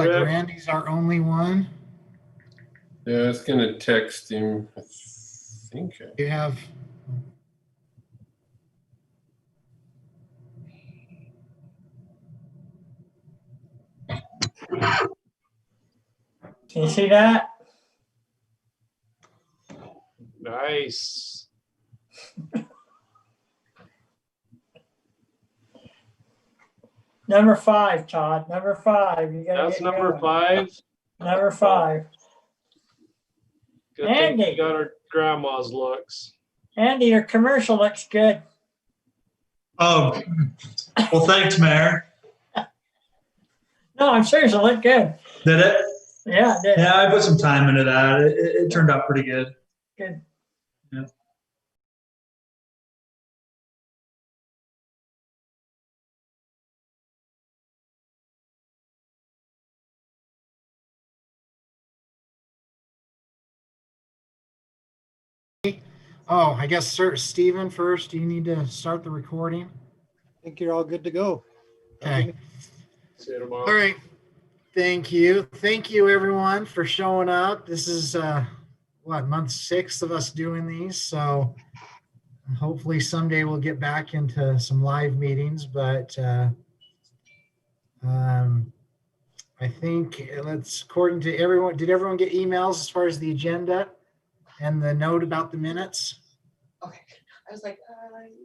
like Randy's our only one. Yeah, I was gonna text him. I think You have. Can you see that? Nice. Number 5, Todd. Number 5. You gotta That's get number going. 5. Number 5. Good thing Andy. we got our grandma's looks. Andy, your commercial looks good. Oh, well, thanks, Mayor. No, I'm serious. It looked good. Did it? Yeah, it did. Yeah, I put some time into that. It turned out pretty good. Good. Yeah. Oh, I guess, sir, Stephen first. Do you need to start the recording? I think you're all good to go. Okay. See you tomorrow. All right. Thank you. Thank you, everyone, for showing up. This is, month 6 of us doing these. So hopefully someday we'll get back into some live meetings. But I think according to everyone, did everyone get emails as far as the agenda and the note about the minutes? Okay, I was like,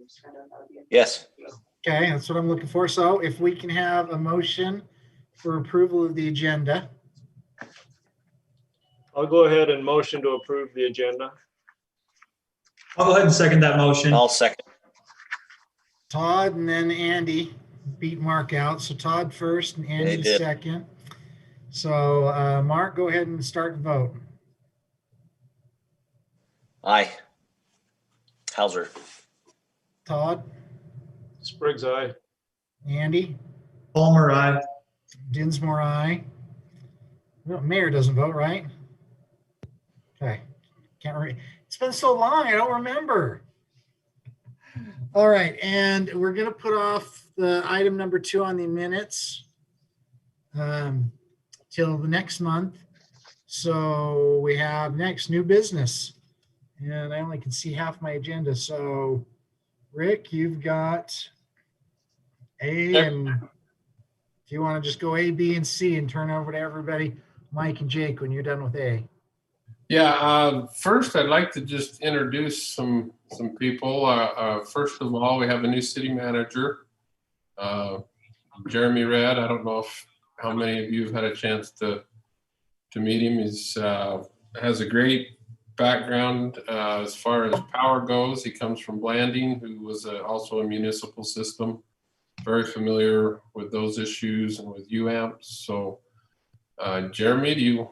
just trying to know the- Yes. Okay, that's what I'm looking for. So if we can have a motion for approval of the agenda. I'll go ahead and motion to approve the agenda. I'll go ahead and second that motion. I'll second. Todd and then Andy beat Mark out. So Todd first and Andy They did. second. So Mark, go ahead and start the vote. Aye. Hauser. Todd, Spriggs, aye. Andy, Palmer, aye. Dinsmore, aye. No, Mayor doesn't vote, right? Okay. Can't remember. It's been so long, I don't remember. All right, and we're going to put off the item number 2 on the minutes till the next month. So we have next new business. And I only can see half my agenda. So Rick, you've got A, and if you want to just go A, B, and C and turn over to everybody, Mike and Jake, when you're done with A. Yeah, first I'd like to just introduce some people. First of all, we have a new city manager, Jeremy Red. I don't know how many of you have had a chance to meet him. He's has a great background as far as power goes. He comes from Blanding, who was also a municipal system, very familiar with those issues and with UAMPs. So Jeremy, do you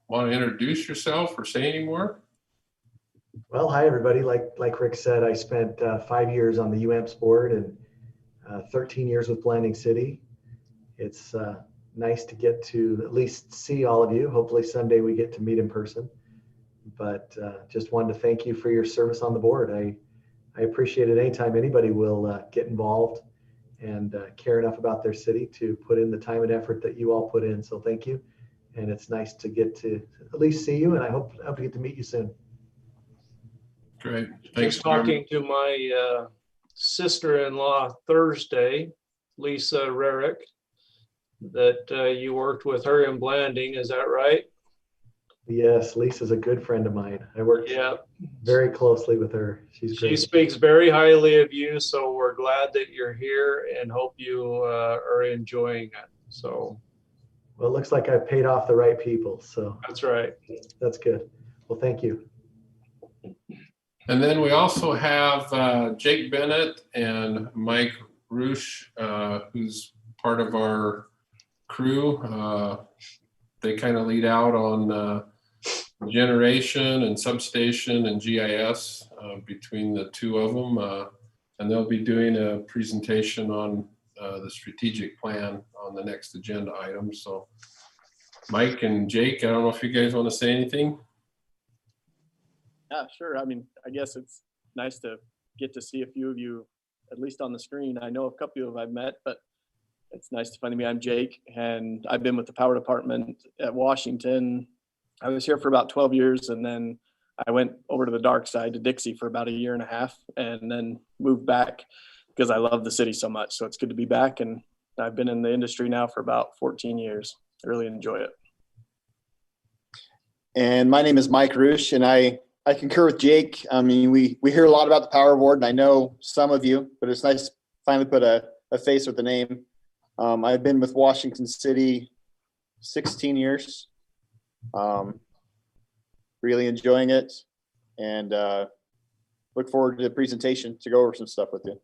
want to introduce yourself or say any more? Well, hi, everybody. Like Rick said, I spent 5 years on the UAMPS board and 13 years with Blanding City. It's nice to get to at least see all of you. Hopefully someday we get to meet in person. But just wanted to thank you for your service on the board. I appreciate it anytime anybody will get involved and care enough about their city to put in the time and effort that you all put in. So thank you. And it's nice to get to at least see you, and I hope to get to meet you soon. Great. Thanks. Just talking to my sister-in-law Thursday, Lisa Rarick, that you worked with her in Blanding. Is that right? Yes, Lisa's a good friend of mine. I worked very closely with her. She's great. She speaks very highly of you, so we're glad that you're here and hope you are enjoying it. So. Well, it looks like I've paid off the right people, so. That's right. That's good. Well, thank you. And then we also have Jake Bennett and Mike Roosh, who's part of our crew. They kind of lead out on generation and substation and GIS between the two of them. And they'll be doing a presentation on the strategic plan on the next agenda item. So Mike and Jake, I don't know if you guys want to say anything. Yeah, sure. I mean, I guess it's nice to get to see a few of you, at least on the screen. I know a couple of you I've met, but It's nice to finally meet. I'm Jake, and I've been with the power department at Washington. I was here for about 12 years, and then I went over to the dark side to Dixie for about a year and a half, and then moved back because I love the city so much. So it's good to be back, and I've been in the industry now for about 14 years. I really enjoy it. And my name is Mike Roosh, and I concur with Jake. I mean, we hear a lot about the Power Board, and I know some of you, but it's nice to finally put a face with the name. I've been with Washington City 16 years. Really enjoying it, and look forward to the presentation to go over some stuff with you.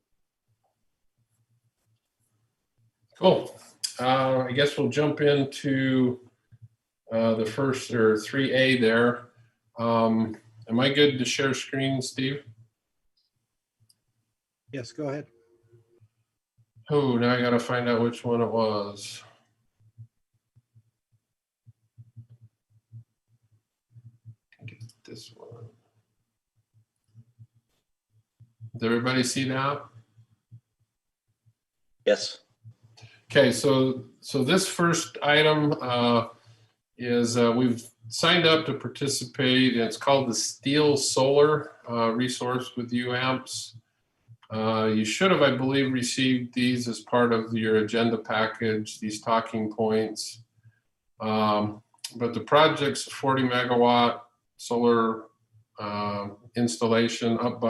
Cool. I guess we'll jump into the first, or 3A there. Am I good to share screen, Steve? Yes, go ahead. Oh, now I gotta find out which one it was. Get this one. Does everybody see that? Yes. Okay, so this first item is we've signed up to participate, and it's called the Steel Solar Resource with UAMPS. You should have, I believe, received these as part of your agenda package, these talking points. But the project's a 40 megawatt solar installation up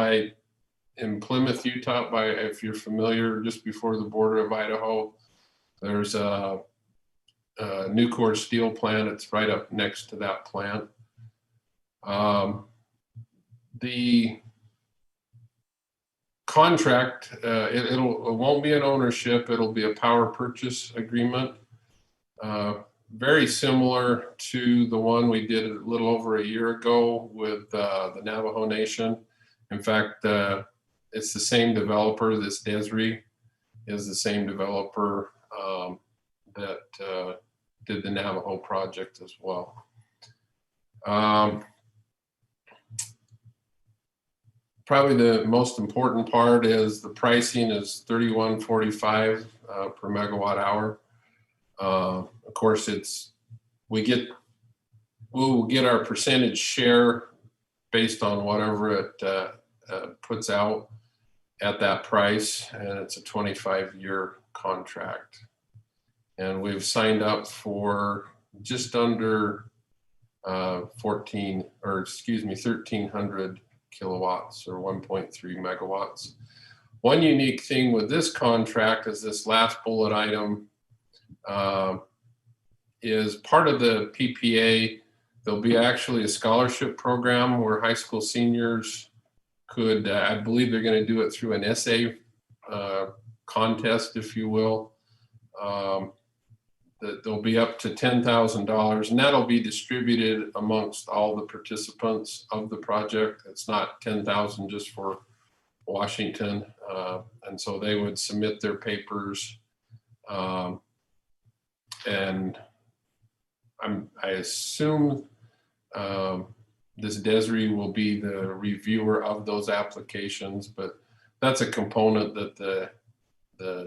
in Plymouth, Utah, if you're familiar, just before the border of Idaho. There's a Nucor steel plant. It's right up next to that plant. The contract, it won't be an ownership. It'll be a power purchase agreement. Very similar to the one we did a little over a year ago with the Navajo Nation. In fact, it's the same developer. This Desri is the same developer that did the Navajo project as well. Probably the most important part is the pricing is $31.45 per megawatt hour. Of course, we'll get our percentage share based on whatever it puts out at that price, and it's a 25-year contract. And we've signed up for just under 1,300 kilowatts, or 1.3 megawatts. One unique thing with this contract is this last bullet item is part of the PPA. There'll be actually a scholarship program where high school seniors could, I believe they're going to do it through an essay contest, if you will. That there'll be up to $10,000, and that'll be distributed amongst all the participants of the project. It's not 10,000 just for Washington, and so they would submit their papers, and I assume this Desri will be the reviewer of those applications, but that's a component that the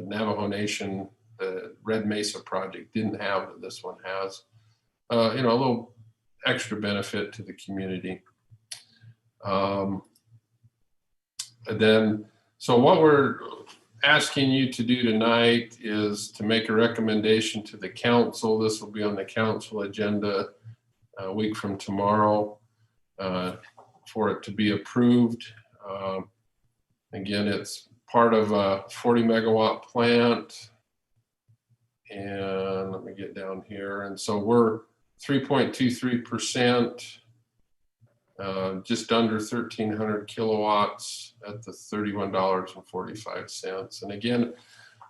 Navajo Nation, the Red Mesa project, didn't have that this one has. A little extra benefit to the community. And then, so what we're asking you to do tonight is to make a recommendation to the council. This will be on the council agenda a week from tomorrow for it to be approved. Again, it's part of a 40 megawatt plant. And let me get down here. And so we're 3.23%, just under 1,300 kilowatts at the $31.45. And again,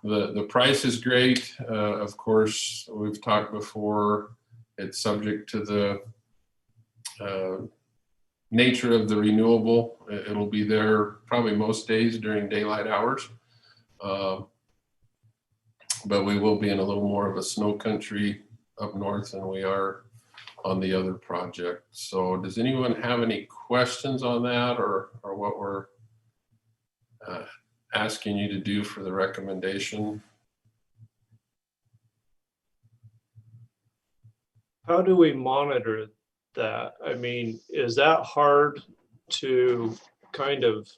the price is great. Of course, we've talked before, it's subject to the nature of the renewable. It'll be there probably most days during daylight hours. But we will be in a little more of a snow country up north than we are on the other project. So does anyone have any questions on that, or what we're asking you to do for the recommendation? How do we monitor that? I mean, is that hard to kind of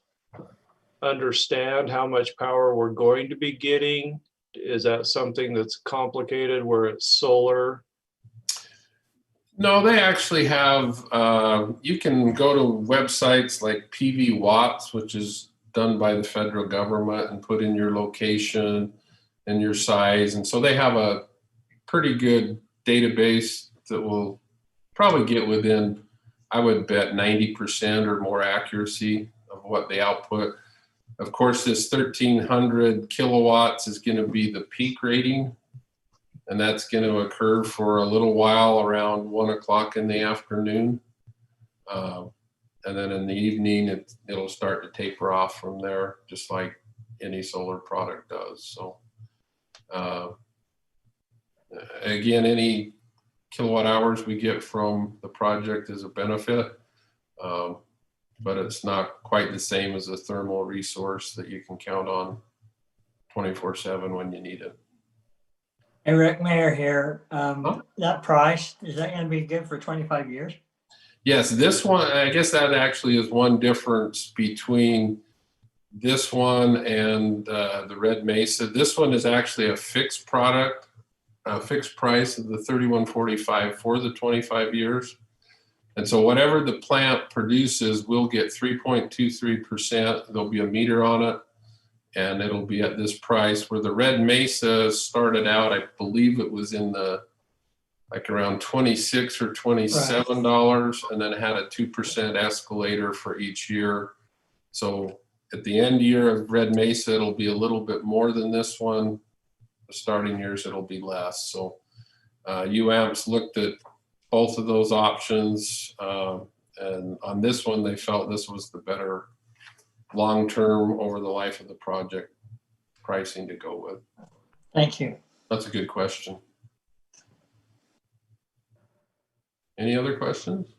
understand how much power we're going to be getting? Is that something that's complicated where it's solar? No, they actually have, you can go to websites like PV Watts, which is done by the federal government, and put in your location and your size. And so they have a pretty good database that will probably get within, I would bet, 90% or more accuracy of what they output. Of course, this 1300 kilowatts is going to be the peak rating, and that's going to occur for a little while around 1 o'clock in the afternoon. And then in the evening, it'll start to taper off from there, just like any solar product does. So again, any kilowatt hours we get from the project is a benefit, but it's not quite the same as a thermal resource that you can count on 24/7 when you need it. Hey, Rick Mayer here. That price, is that gonna be good for 25 years? Yes, this one, I guess that actually is one difference between this one and the Red Mesa. This one is actually a fixed product, a fixed price of the $31.45 for the 25 years. And so whatever the plant produces, we'll get 3.23%. There'll be a meter on it, and it'll be at this price. Where the Red Mesa started out, I believe it was in the like around $26 or $27, and then had a 2% escalator for each year. So at the end year of Red Mesa, it'll be a little bit more than this one. The starting years, it'll be less. So UAMPS looked at both of those options, and on this one, they felt this was the better long-term over the life of the project pricing to go with. Thank you. That's a good question. Any other questions?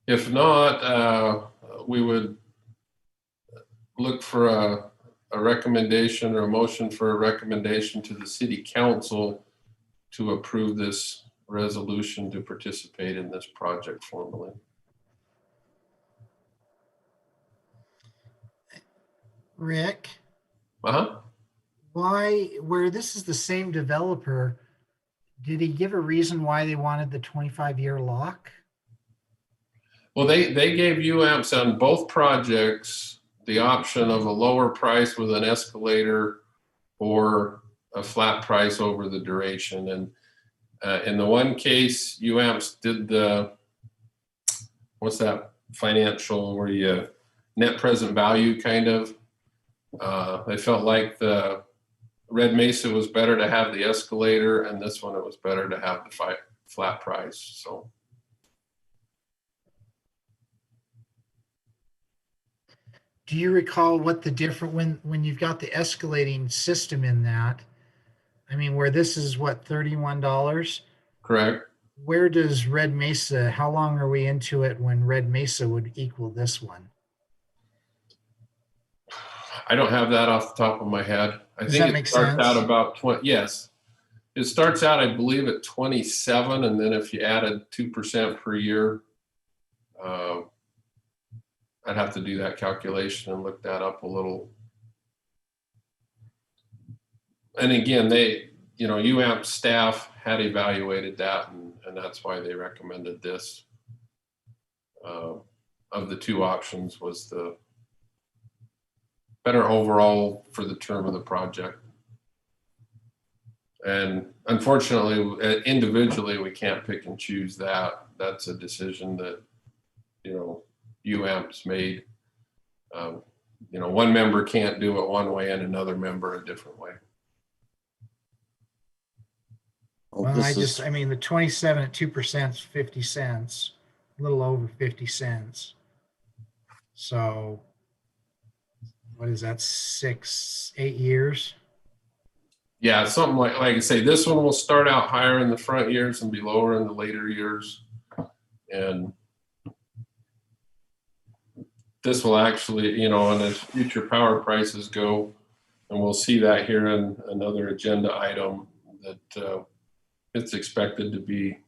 If not, we would look for a recommendation or a motion for a recommendation to the city council to approve this resolution to participate in this project formally. Rick, Uh-huh. where this is the same developer, did he give a reason why they wanted the 25-year lock? Well, they gave UAMPS on both projects the option of a lower price with an escalator or a flat price over the duration. And in the one case, UAMPS did the, what's that financial, where you net present value kind of. They felt like the Red Mesa was better to have the escalator, and this one it was better to have the flat price. So. Do you recall what the different when you've got the escalating system in that? I mean, where this is what, $31? Correct. Where does Red Mesa, how long are we into it when Red Mesa would equal this one? I don't have that off the top of my head. I think it starts out about 20. Yes, it starts out, I believe, at 27, and then if you added 2% per year, I'd have to do that calculation and look that up a little. And again, they, UAMP staff had evaluated that, and that's why they recommended this. Of the two options, was the better overall for the term of the project. And unfortunately, individually, we can't pick and choose that. That's a decision that, UAMP's made. One member can't do it one way and another member a different way. Well, I mean, the 27 at 2% is 50 cents, a little over 50 cents. So what is that, 6-8 years? Yeah, something like I say, this one will start out higher in the front years and be lower in the later years. And this will actually, and as future power prices go, And we'll see that here in another agenda item that it's expected to be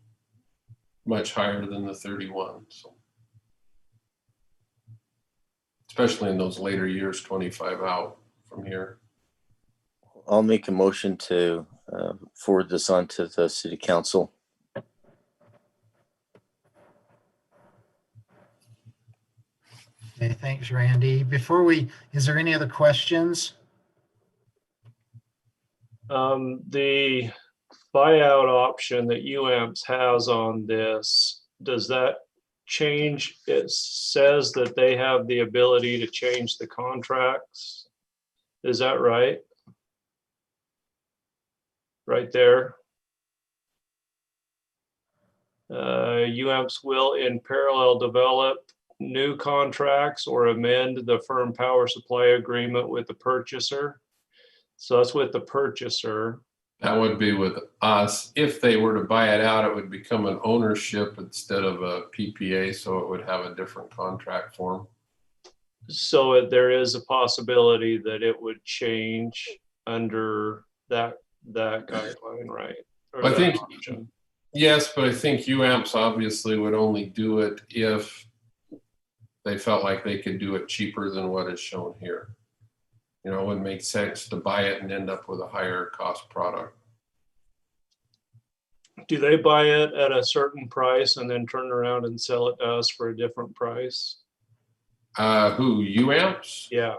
much higher than the 31. So, especially in those later years, 25 out from here. I'll make a motion to forward this on to the city council. Okay, thanks, Randy. Is there any other questions? The buyout option that UAMPS has on this, does that change? It says that they have the ability to change the contracts. Is that right? Right there. UAMPS will in parallel develop new contracts or amend the firm power supply agreement with the purchaser. So that's with the purchaser. That would be with us. If they were to buy it out, it would become an ownership instead of a PPA, so it would have a different contract form. So there is a possibility that it would change under that guideline, right? Or I that think, option. yes, but I think UAMPS obviously would only do it if they felt like they could do it cheaper than what is shown here. You know, it wouldn't make sense to buy it and end up with a higher cost product. Do they buy it at a certain price and then turn around and sell it to us for a different price? Who, UAMPS? Yeah.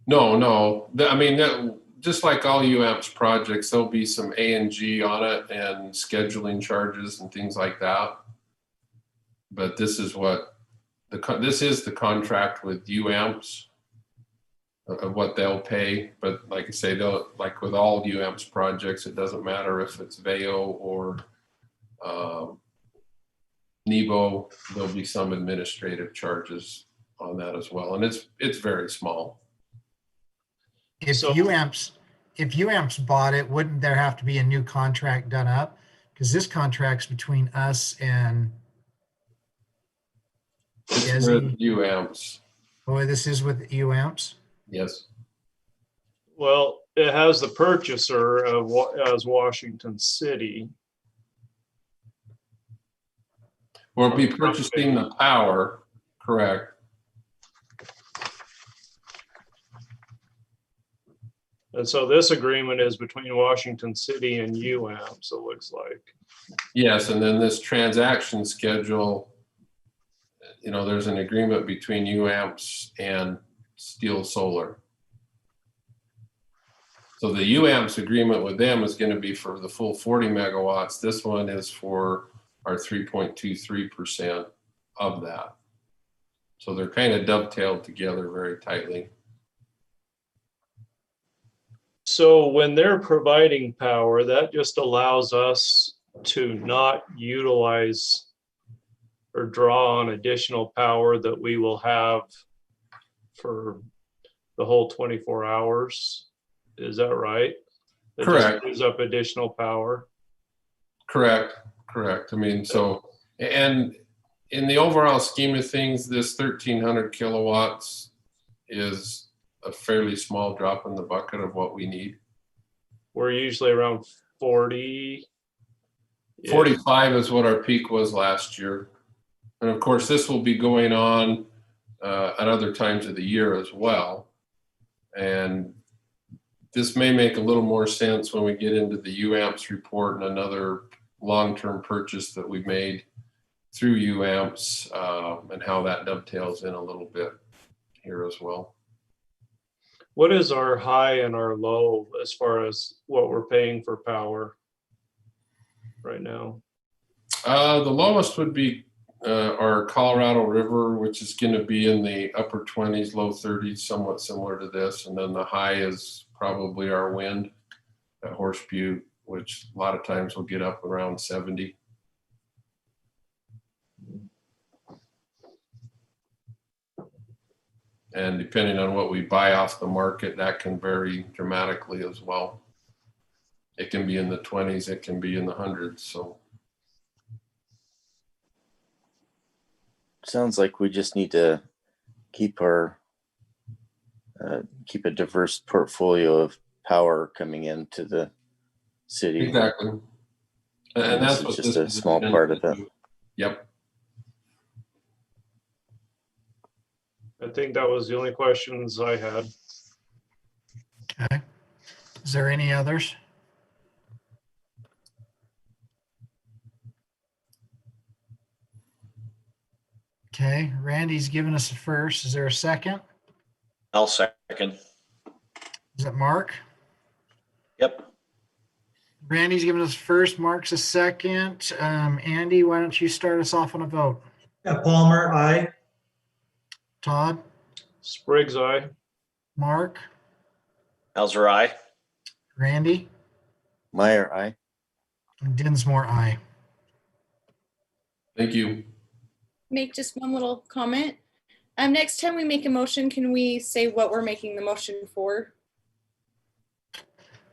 No. I mean, just like all UAMPS projects, there'll be some A&G on it and scheduling charges and things like that. But this is this is the contract with UAMPS of what they'll pay. But like I say, like with all UAMPS projects, it doesn't matter if it's VEO or NEBO, there'll be some administrative charges on that as well. And it's very small. If UAMPS bought it, wouldn't there have to be a new contract done up? Because this contract's between us and It's with UAMPS. Oh, this is with UAMPS? Yes. Well, it has the purchaser as Washington City. We'll be purchasing the power, correct. And so this agreement is between Washington City and UAMPS, it looks like. Yes, and then this transaction schedule, you know, there's an agreement between UAMPS and Steel Solar. So the UAMPS agreement with them is going to be for the full 40 megawatts. This one is for our 3.23% of that. So they're kind of dovetailed together very tightly. So when they're providing power, that just allows us to not utilize or draw on additional power that we will have for the whole 24 hours. Is that right? It Correct. Just gives up additional power. Correct. I mean, so, and in the overall scheme of things, this 1,300 kilowatts is a fairly small drop in the bucket of what we need. We're usually around 40. 45 is what our peak was last year. And of course, this will be going on at other times of the year as well. And this may make a little more sense when we get into the UAMPS report and another long-term purchase that we made through UAMPS and how that dovetails in a little bit here as well. What is our high and our low as far as what we're paying for power right now? The lowest would be our Colorado River, which is going to be in the upper 20s, low 30s, somewhat similar to this. And then the high is probably our wind at Horse Butte, which a lot of times will get up around 70. And depending on what we buy off the market, that can vary dramatically as well. It can be in the 20s, it can be in the hundreds. So Sounds like we just need to keep our keep a diverse portfolio of power coming into the city. Exactly. And This that's is what just this a is small intended part of to it. do. Yep. I think that was the only questions I had. Okay. Is there any others? Okay, Randy's given us a first. Is there a second? I'll second. Is it Mark? Yep. Randy's given us first, Mark's a second. Andy, why don't you start us off on a vote? Yeah, Palmer, aye. Todd, Spriggs, aye. Mark, Hauser, aye. Randy, Meyer, aye. and Dinsmore, aye. Thank you. Make just one little comment. Next time we make a motion, can we say what we're making the motion for?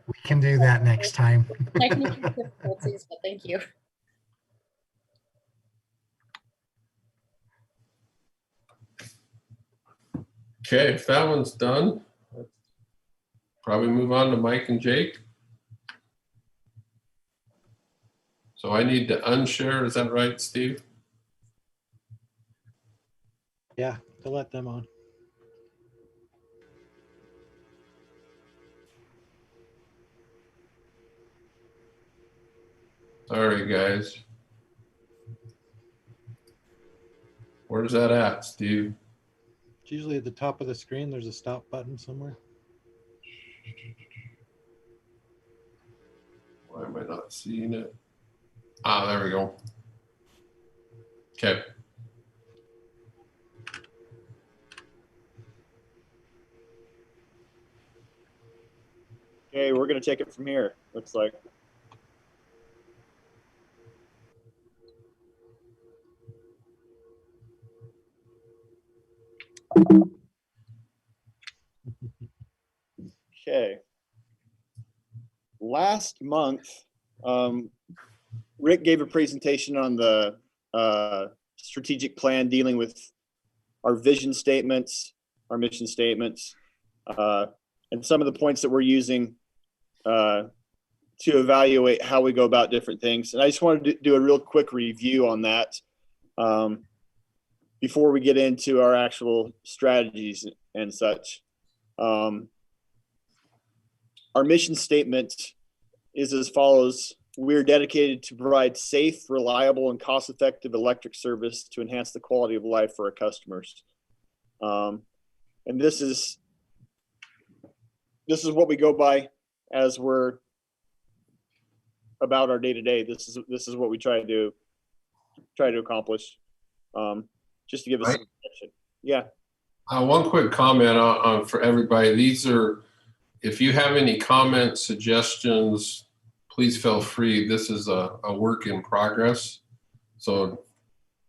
We can do that next time. Technical difficulties, but thank you. Okay, if that one's done, probably move on to Mike and Jake. So I need to unshare, is that right, Steve? Yeah, to let them on. Sorry, guys. Where's that at, Steve? It's usually at the top of the screen. There's a stop button somewhere. Why am I not seeing it? Ah, there we go. Okay. Okay, we're gonna take it from here, looks like. Okay. Last month, Rick gave a presentation on the strategic plan dealing with our vision statements, our mission statements, and some of the points that we're using to evaluate how we go about different things. And I just wanted to do a real quick review on that before we get into our actual strategies and such. Our mission statement is as follows. We are dedicated to provide safe, reliable, and cost-effective electric service to enhance the quality of life for our customers. And this is what we go by as we're about our day-to-day. This is what we try to accomplish. Just to give us some attention. Yeah. One quick comment on for everybody. These are, if you have any comments, suggestions, please feel free. This is a work in progress. So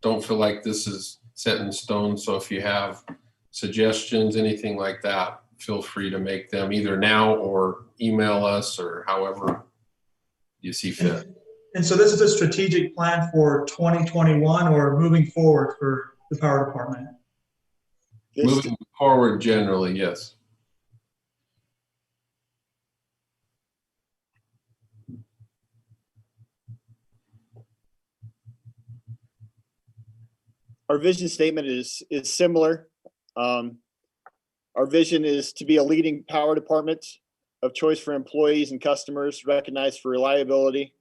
don't feel like this is set in stone. So if you have suggestions, anything like that, feel free to make them either now or email us or however you see fit. And so this is a strategic plan for 2021 or moving forward for the power department? Moving forward, generally, yes. Our vision statement is similar. Our vision is to be a leading power department of choice for employees and customers, recognized for reliability,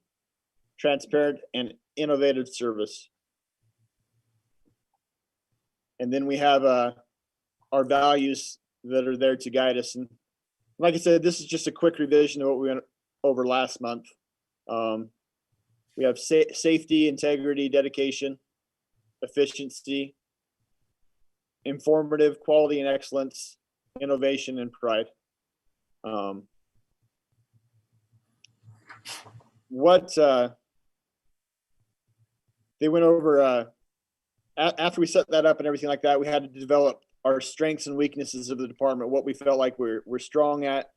transparent, and innovative service. And then we have our values that are there to guide us. And like I said, this is just a quick revision of what we went over last month. We have safety, integrity, dedication, efficiency, informative, quality and excellence, innovation, and pride. They went over, after we set that up and everything like that, we had to develop our strengths and weaknesses of the department, what we felt like we're strong at,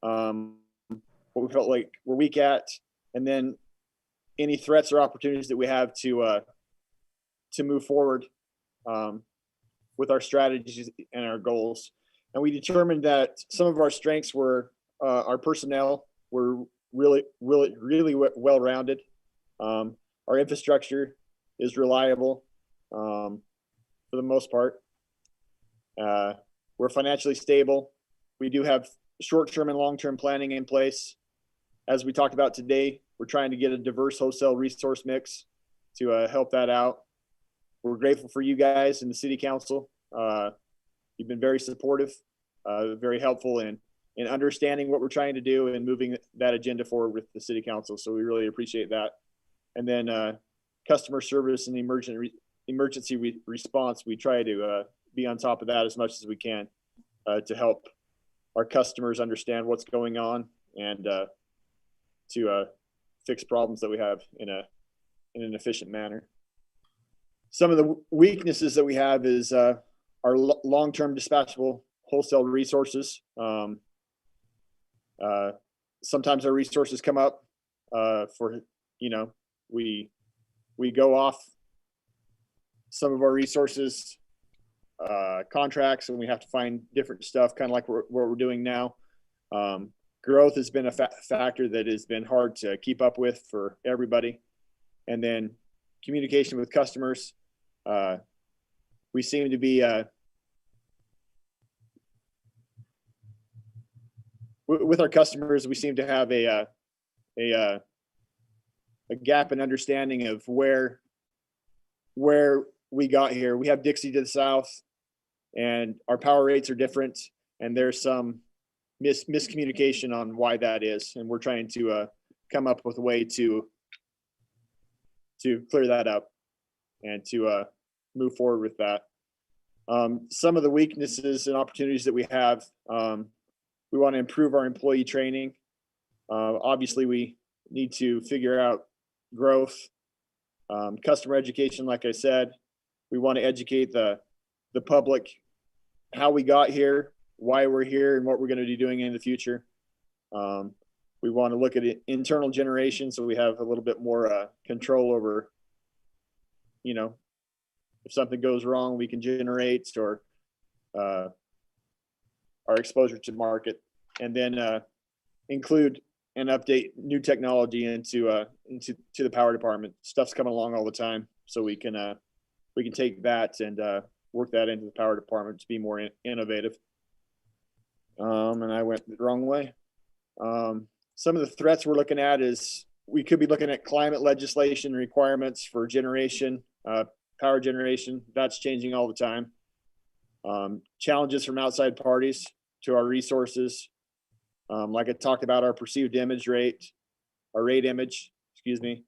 what we felt like we're weak at, and then any threats or opportunities that we have to move forward with our strategies and our goals. and we determined that some of our strengths were our personnel were really well-rounded. Our infrastructure is reliable for the most part. We're financially stable. We do have short-term and long-term planning in place. As we talked about today, we're trying to get a diverse wholesale resource mix to help that out. We're grateful for you guys and the city council. You've been very supportive, very helpful in understanding what we're trying to do and moving that agenda forward with the city council. So we really appreciate that. And then customer service and emergency response, we try to be on top of that as much as we can to help our customers understand what's going on and to fix problems that we have in an efficient manner. Some of the weaknesses that we have is our long-term dispatchable wholesale resources. Sometimes our resources come up for, we go off some of our resources contracts and we have to find different stuff, kind of like what we're doing now. Growth has been a factor that has been hard to keep up with for everybody. And then communication with customers. We seem to be with our customers, we seem to have a gap in understanding of where we got here. We have Dixie to the south, and our power rates are different, and there's some miscommunication on why that is, and we're trying to come up with a way to clear that up and to move forward with that. Some of the weaknesses and opportunities that we have, we want to improve our employee training. Obviously, we need to figure out growth, customer education. Like I said, we want to educate the public how we got here, why we're here, and what we're going to be doing in the future. We want to look at internal generation so we have a little bit more control over, if something goes wrong, we can generate or our exposure to market, and then include and update new technology into the power department. Stuff's coming along all the time, so we can take that and work that into the power department to be more innovative. And I went the wrong way. Some of the threats we're looking at is we could be looking at climate legislation requirements for generation, power generation. That's changing all the time. Challenges from outside parties to our resources. Like I talked about, our perceived image rate, our rate image, excuse me.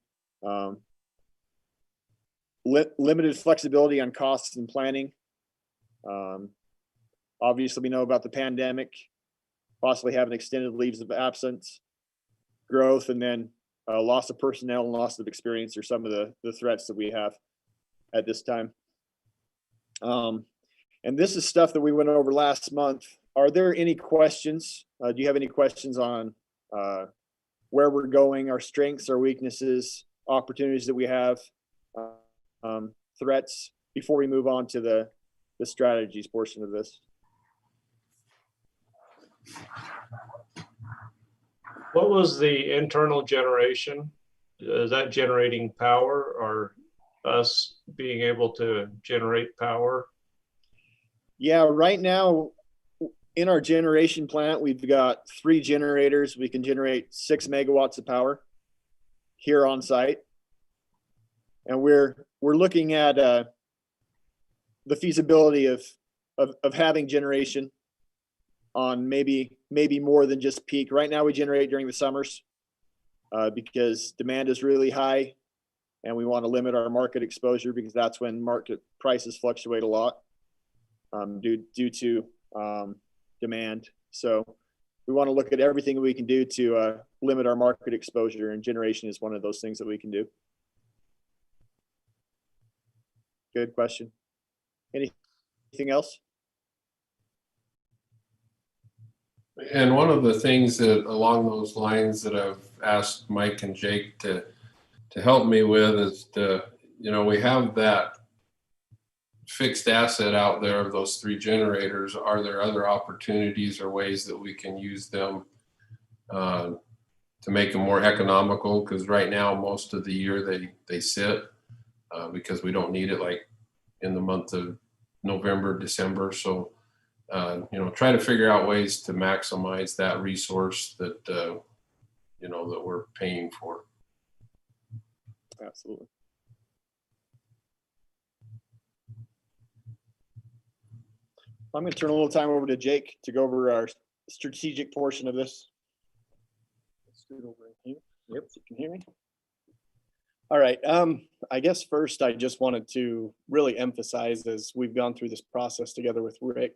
Limited flexibility on costs and planning. Obviously, we know about the pandemic, possibly having extended leaves of absence, growth, and then loss of personnel and loss of experience are some of the threats that we have at this time. And this is stuff that we went over last month. Are there any questions? Do you have any questions on where we're going, our strengths, our weaknesses, opportunities that we have, threats, before we move on to the strategies portion of this? What was the internal generation? Is that generating power or us being able to generate power? Yeah, right now in our generation plant, we've got 3 generators. We can generate 6 megawatts of power here on site. And we're looking at the feasibility of having generation on maybe more than just peak. Right now we generate during the summers because demand is really high, and we want to limit our market exposure because that's when market prices fluctuate a lot due to demand. So we want to look at everything we can do to limit our market exposure, and generation is one of those things that we can do. Good question. Anything else? And one of the things that along those lines that I've asked Mike and Jake to help me with is we have that fixed asset out there of those 3 generators, are there other opportunities or ways that we can use them to make them more economical? Because right now, most of the year they sit because we don't need it like in the month of November, December. So, try to figure out ways to maximize that resource that, that we're paying for. Absolutely. I'm going to turn a little time over to Jake to go over our strategic portion of this. Let's scoot over in here. Yep, you can hear me. All right. I guess first I just wanted to really emphasize, as we've gone through this process together with Rick,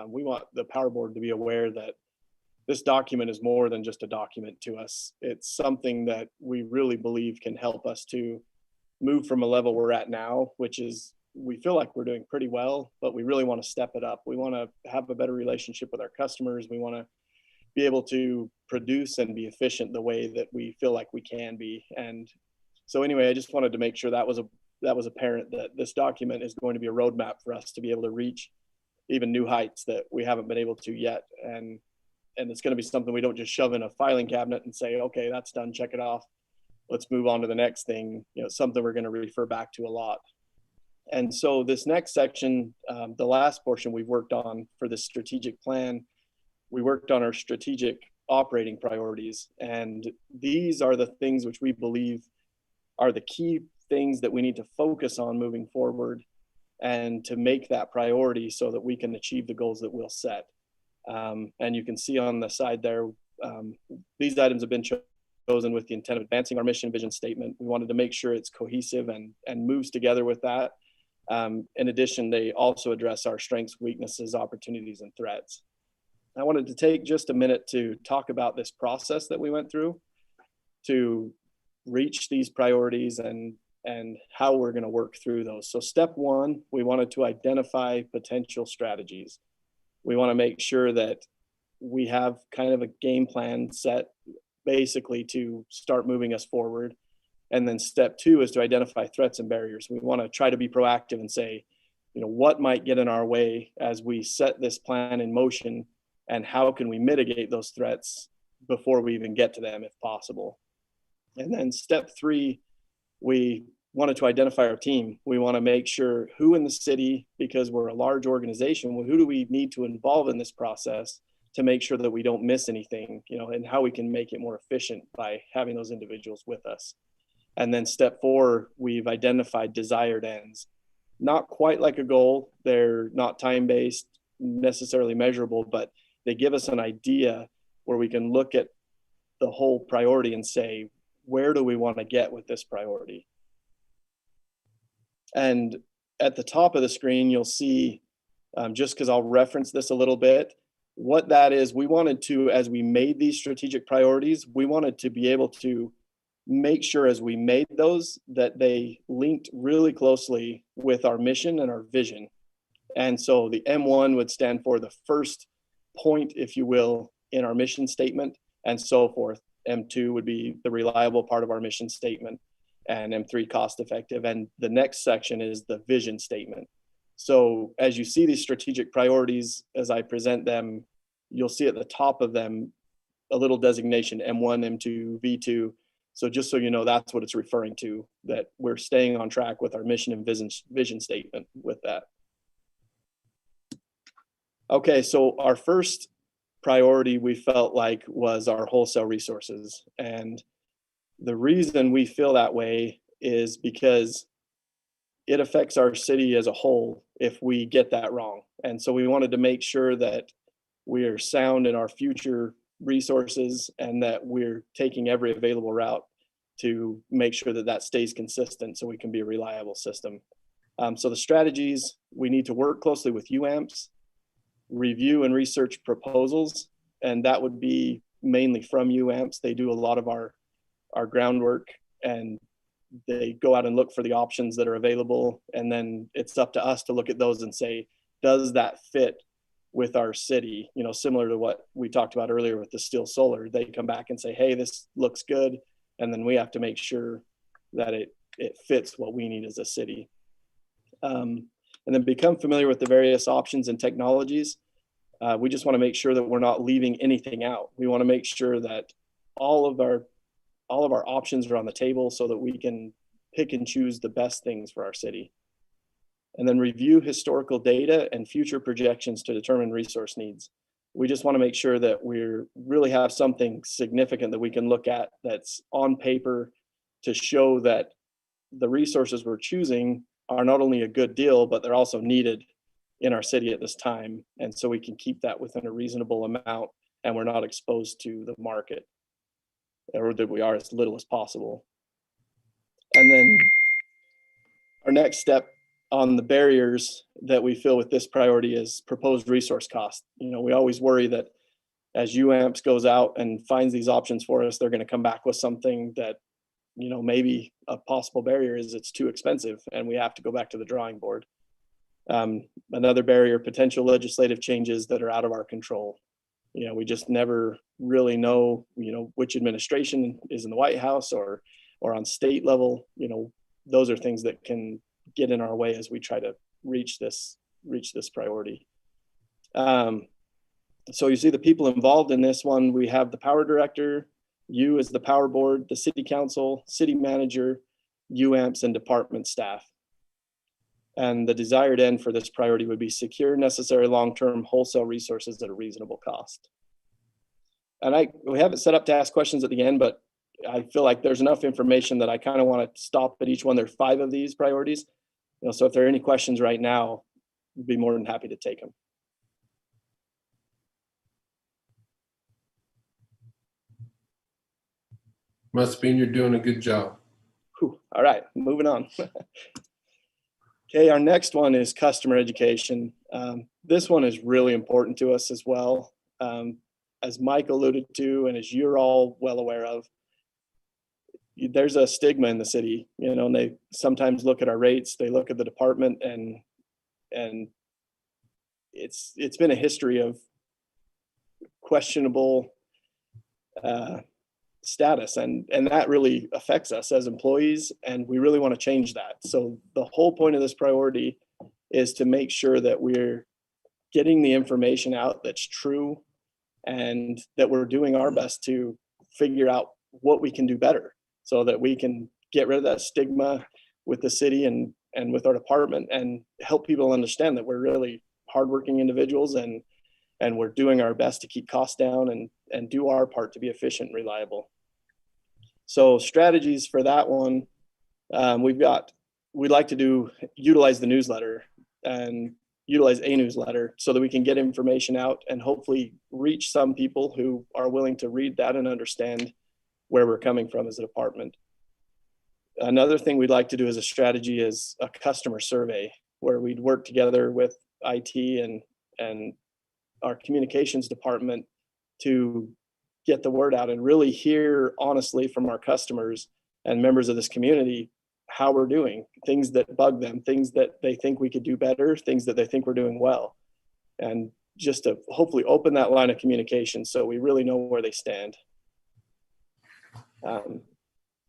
we want the Power Board to be aware that this document is more than just a document to us. It's something that we really believe can help us to move from a level we're at now, which is we feel like we're doing pretty well, but we really want to step it up. We want to have a better relationship with our customers. We want to be able to produce and be efficient the way that we feel like we can be. And so anyway, I just wanted to make sure that was apparent, that this document is going to be a roadmap for us to be able to reach even new heights that we haven't been able to yet. And it's going to be something we don't just shove in a filing cabinet and say, okay, that's done, check it off, let's move on to the next thing. Something we're going to refer back to a lot. And so this next section, the last portion we've worked on for this strategic plan, we worked on our strategic operating priorities. And these are the things which we believe are the key things that we need to focus on moving forward and to make that priority so that we can achieve the goals that we'll set. And you can see on the side there, these items have been chosen with the intent of advancing our mission vision statement. We wanted to make sure it's cohesive and moves together with that. In addition, they also address our strengths, weaknesses, opportunities, and threats. I wanted to take just a minute to talk about this process that we went through to reach these priorities and how we're going to work through those. So step one, we wanted to identify potential strategies. We want to make sure that we have kind of a game plan set basically to start moving us forward. And then step two is to identify threats and barriers. We want to try to be proactive and say, what might get in our way as we set this plan in motion, and how can we mitigate those threats before we even get to them if possible. And then step three, we wanted to identify our team. We want to make sure who in the city, because we're a large organization, who do we need to involve in this process to make sure that we don't miss anything, and how we can make it more efficient by having those individuals with us. And then step four, we've identified desired ends. Not quite like a goal. They're not time-based, necessarily measurable, but they give us an idea where we can look at the whole priority and say, where do we want to get with this priority? And at the top of the screen, you'll see, just because I'll reference this a little bit, what that is. We wanted to, as we made these strategic priorities, we wanted to be able to make sure as we made those that they linked really closely with our mission and our vision. And so the M1 would stand for the first point, if you will, in our mission statement, and so forth. M2 would be the reliable part of our mission statement, and M3 cost effective. And the next section is the vision statement. So as you see these strategic priorities, as I present them, you'll see at the top of them a little designation, M1, M2, V2. So just so you know, that's what it's referring to, that we're staying on track with our mission and vision statement with that. Okay, so our first priority we felt like was our wholesale resources. And the reason we feel that way is because it affects our city as a whole if we get that wrong. And so we wanted to make sure that we are sound in our future resources and that we're taking every available route to make sure that that stays consistent so we can be a reliable system. So the strategies, we need to work closely with UAMPS, review and research proposals, and that would be mainly from UAMPS. They do a lot of our groundwork, and they go out and look for the options that are available, and then it's up to us to look at those and say, does that fit with our city? Similar to what we talked about earlier with the Steel Solar. They come back and say, hey, this looks good, and then we have to make sure that it fits what we need as a city. And and then become familiar with the various options and technologies. We just want to make sure that we're not leaving anything out. We want to make sure that all of our options are on the table so that we can pick and choose the best things for our city. And then review historical data and future projections to determine resource needs. We just want to make sure that we really have something significant that we can look at that's on paper to show that the resources we're choosing are not only a good deal, but they're also needed in our city at this time. And so we can keep that within a reasonable amount and we're not exposed to the market, or that we are as little as possible. And then our next step on the barriers that we feel with this priority is proposed resource cost. We always worry that as UAMPS goes out and finds these options for us, they're going to come back with something that, maybe a possible barrier is it's too expensive and we have to go back to the drawing board. Another barrier, potential legislative changes that are out of our control. We just never really know, which administration is in the White House or on state level. Those are things that can get in our way as we try to reach this priority. So you see the people involved in this one. We have the power director, you as the power board, the city council, city manager, UAMPS, and department staff. And the desired end for this priority would be secure necessary long-term wholesale resources at a reasonable cost. And we have it set up to ask questions at the end, but I feel like there's enough information that I kind of want to stop at each one. There are 5 of these priorities. So if there are any questions right now, I'd be more than happy to take them. Must mean you're doing a good job. Whew. All right, moving on. Okay, our next one is customer education. This one is really important to us as well. As Mike alluded to, and as you're all well aware of, there's a stigma in the city, and they sometimes look at our rates, they look at the department, and it's been a history of questionable status, and that really affects us as employees, and we really want to change that. So the whole point of this priority is to make sure that we're getting the information out that's true and that we're doing our best to figure out what we can do better so that we can get rid of that stigma with the city and with our department and help people understand that we're really hardworking individuals and we're doing our best to keep costs down and do our part to be efficient and reliable. So strategies for that one, we'd like to utilize the newsletter and utilize a newsletter so that we can get information out and hopefully reach some people who are willing to read that and understand where we're coming from as a department. Another thing we'd like to do as a strategy is a customer survey where we'd work together with IT and our communications department to get the word out and really hear honestly from our customers and members of this community how we're doing, things that bug them, things that they think we could do better, things that they think we're doing well, and just to hopefully open that line of communication so we really know where they stand.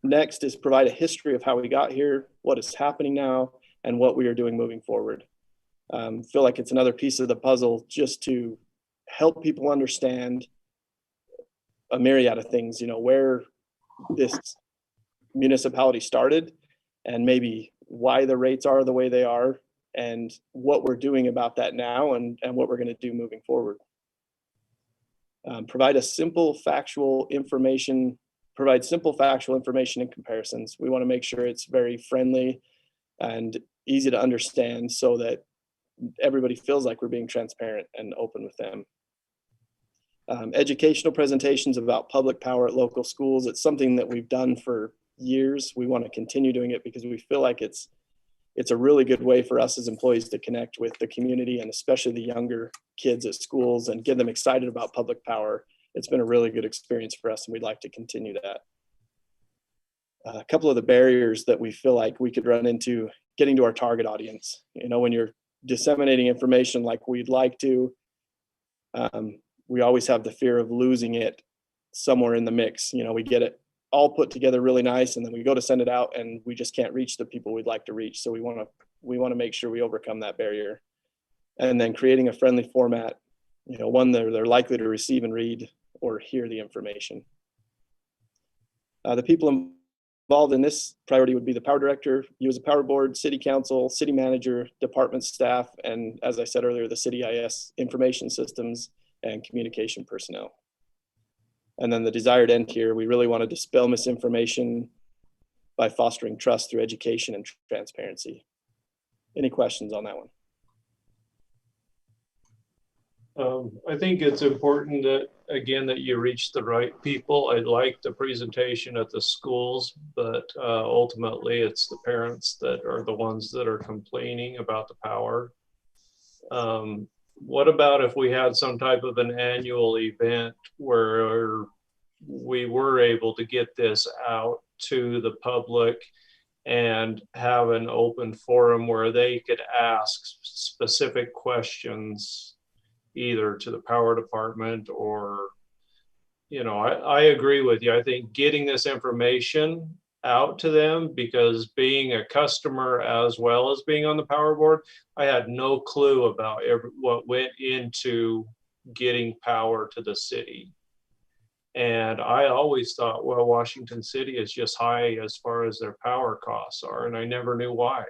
Next is provide a history of how we got here, what is happening now, and what we are doing moving forward. Feel like it's another piece of the puzzle just to help people understand a myriad of things, where this municipality started and maybe why the rates are the way they are and what we're doing about that now and what we're going to do moving forward. Provide simple factual information and comparisons. We want to make sure it's very friendly and easy to understand so that everybody feels like we're being transparent and open with them. Educational presentations about public power at local schools. It's something that we've done for years. We want to continue doing it because we feel like it's a really good way for us as employees to connect with the community and especially the younger kids at schools and get them excited about public power. It's been a really good experience for us and we'd like to continue that. A couple of the barriers that we feel like we could run into getting to our target audience. When you're disseminating information like we'd like to, we always have the fear of losing it somewhere in the mix. We get it all put together really nice and then we go to send it out and we just can't reach the people we'd like to reach. So we want to we want to make sure we overcome that barrier. And then creating a friendly format, one that they're likely to receive and read or hear the information. The people involved in this priority would be the power director, you as a power board, city council, city manager, department staff, and as I said earlier, the city IS information systems and communication personnel. And then the desired end here, we really want to dispel misinformation by fostering trust through education and transparency. Any questions on that one? I think it's important that, again, that you reach the right people. I like the presentation at the schools, but ultimately it's the parents that are the ones that are complaining about the power. What about if we had some type of an annual event where we were able to get this out to the public and have an open forum where they could ask specific questions either to the power department or, I agree with you. I think getting this information out to them, because being a customer as well as being on the power board, I had no clue about what went into getting power to the city. And I always thought, well, Washington City is just high as far as their power costs are, and I never knew why.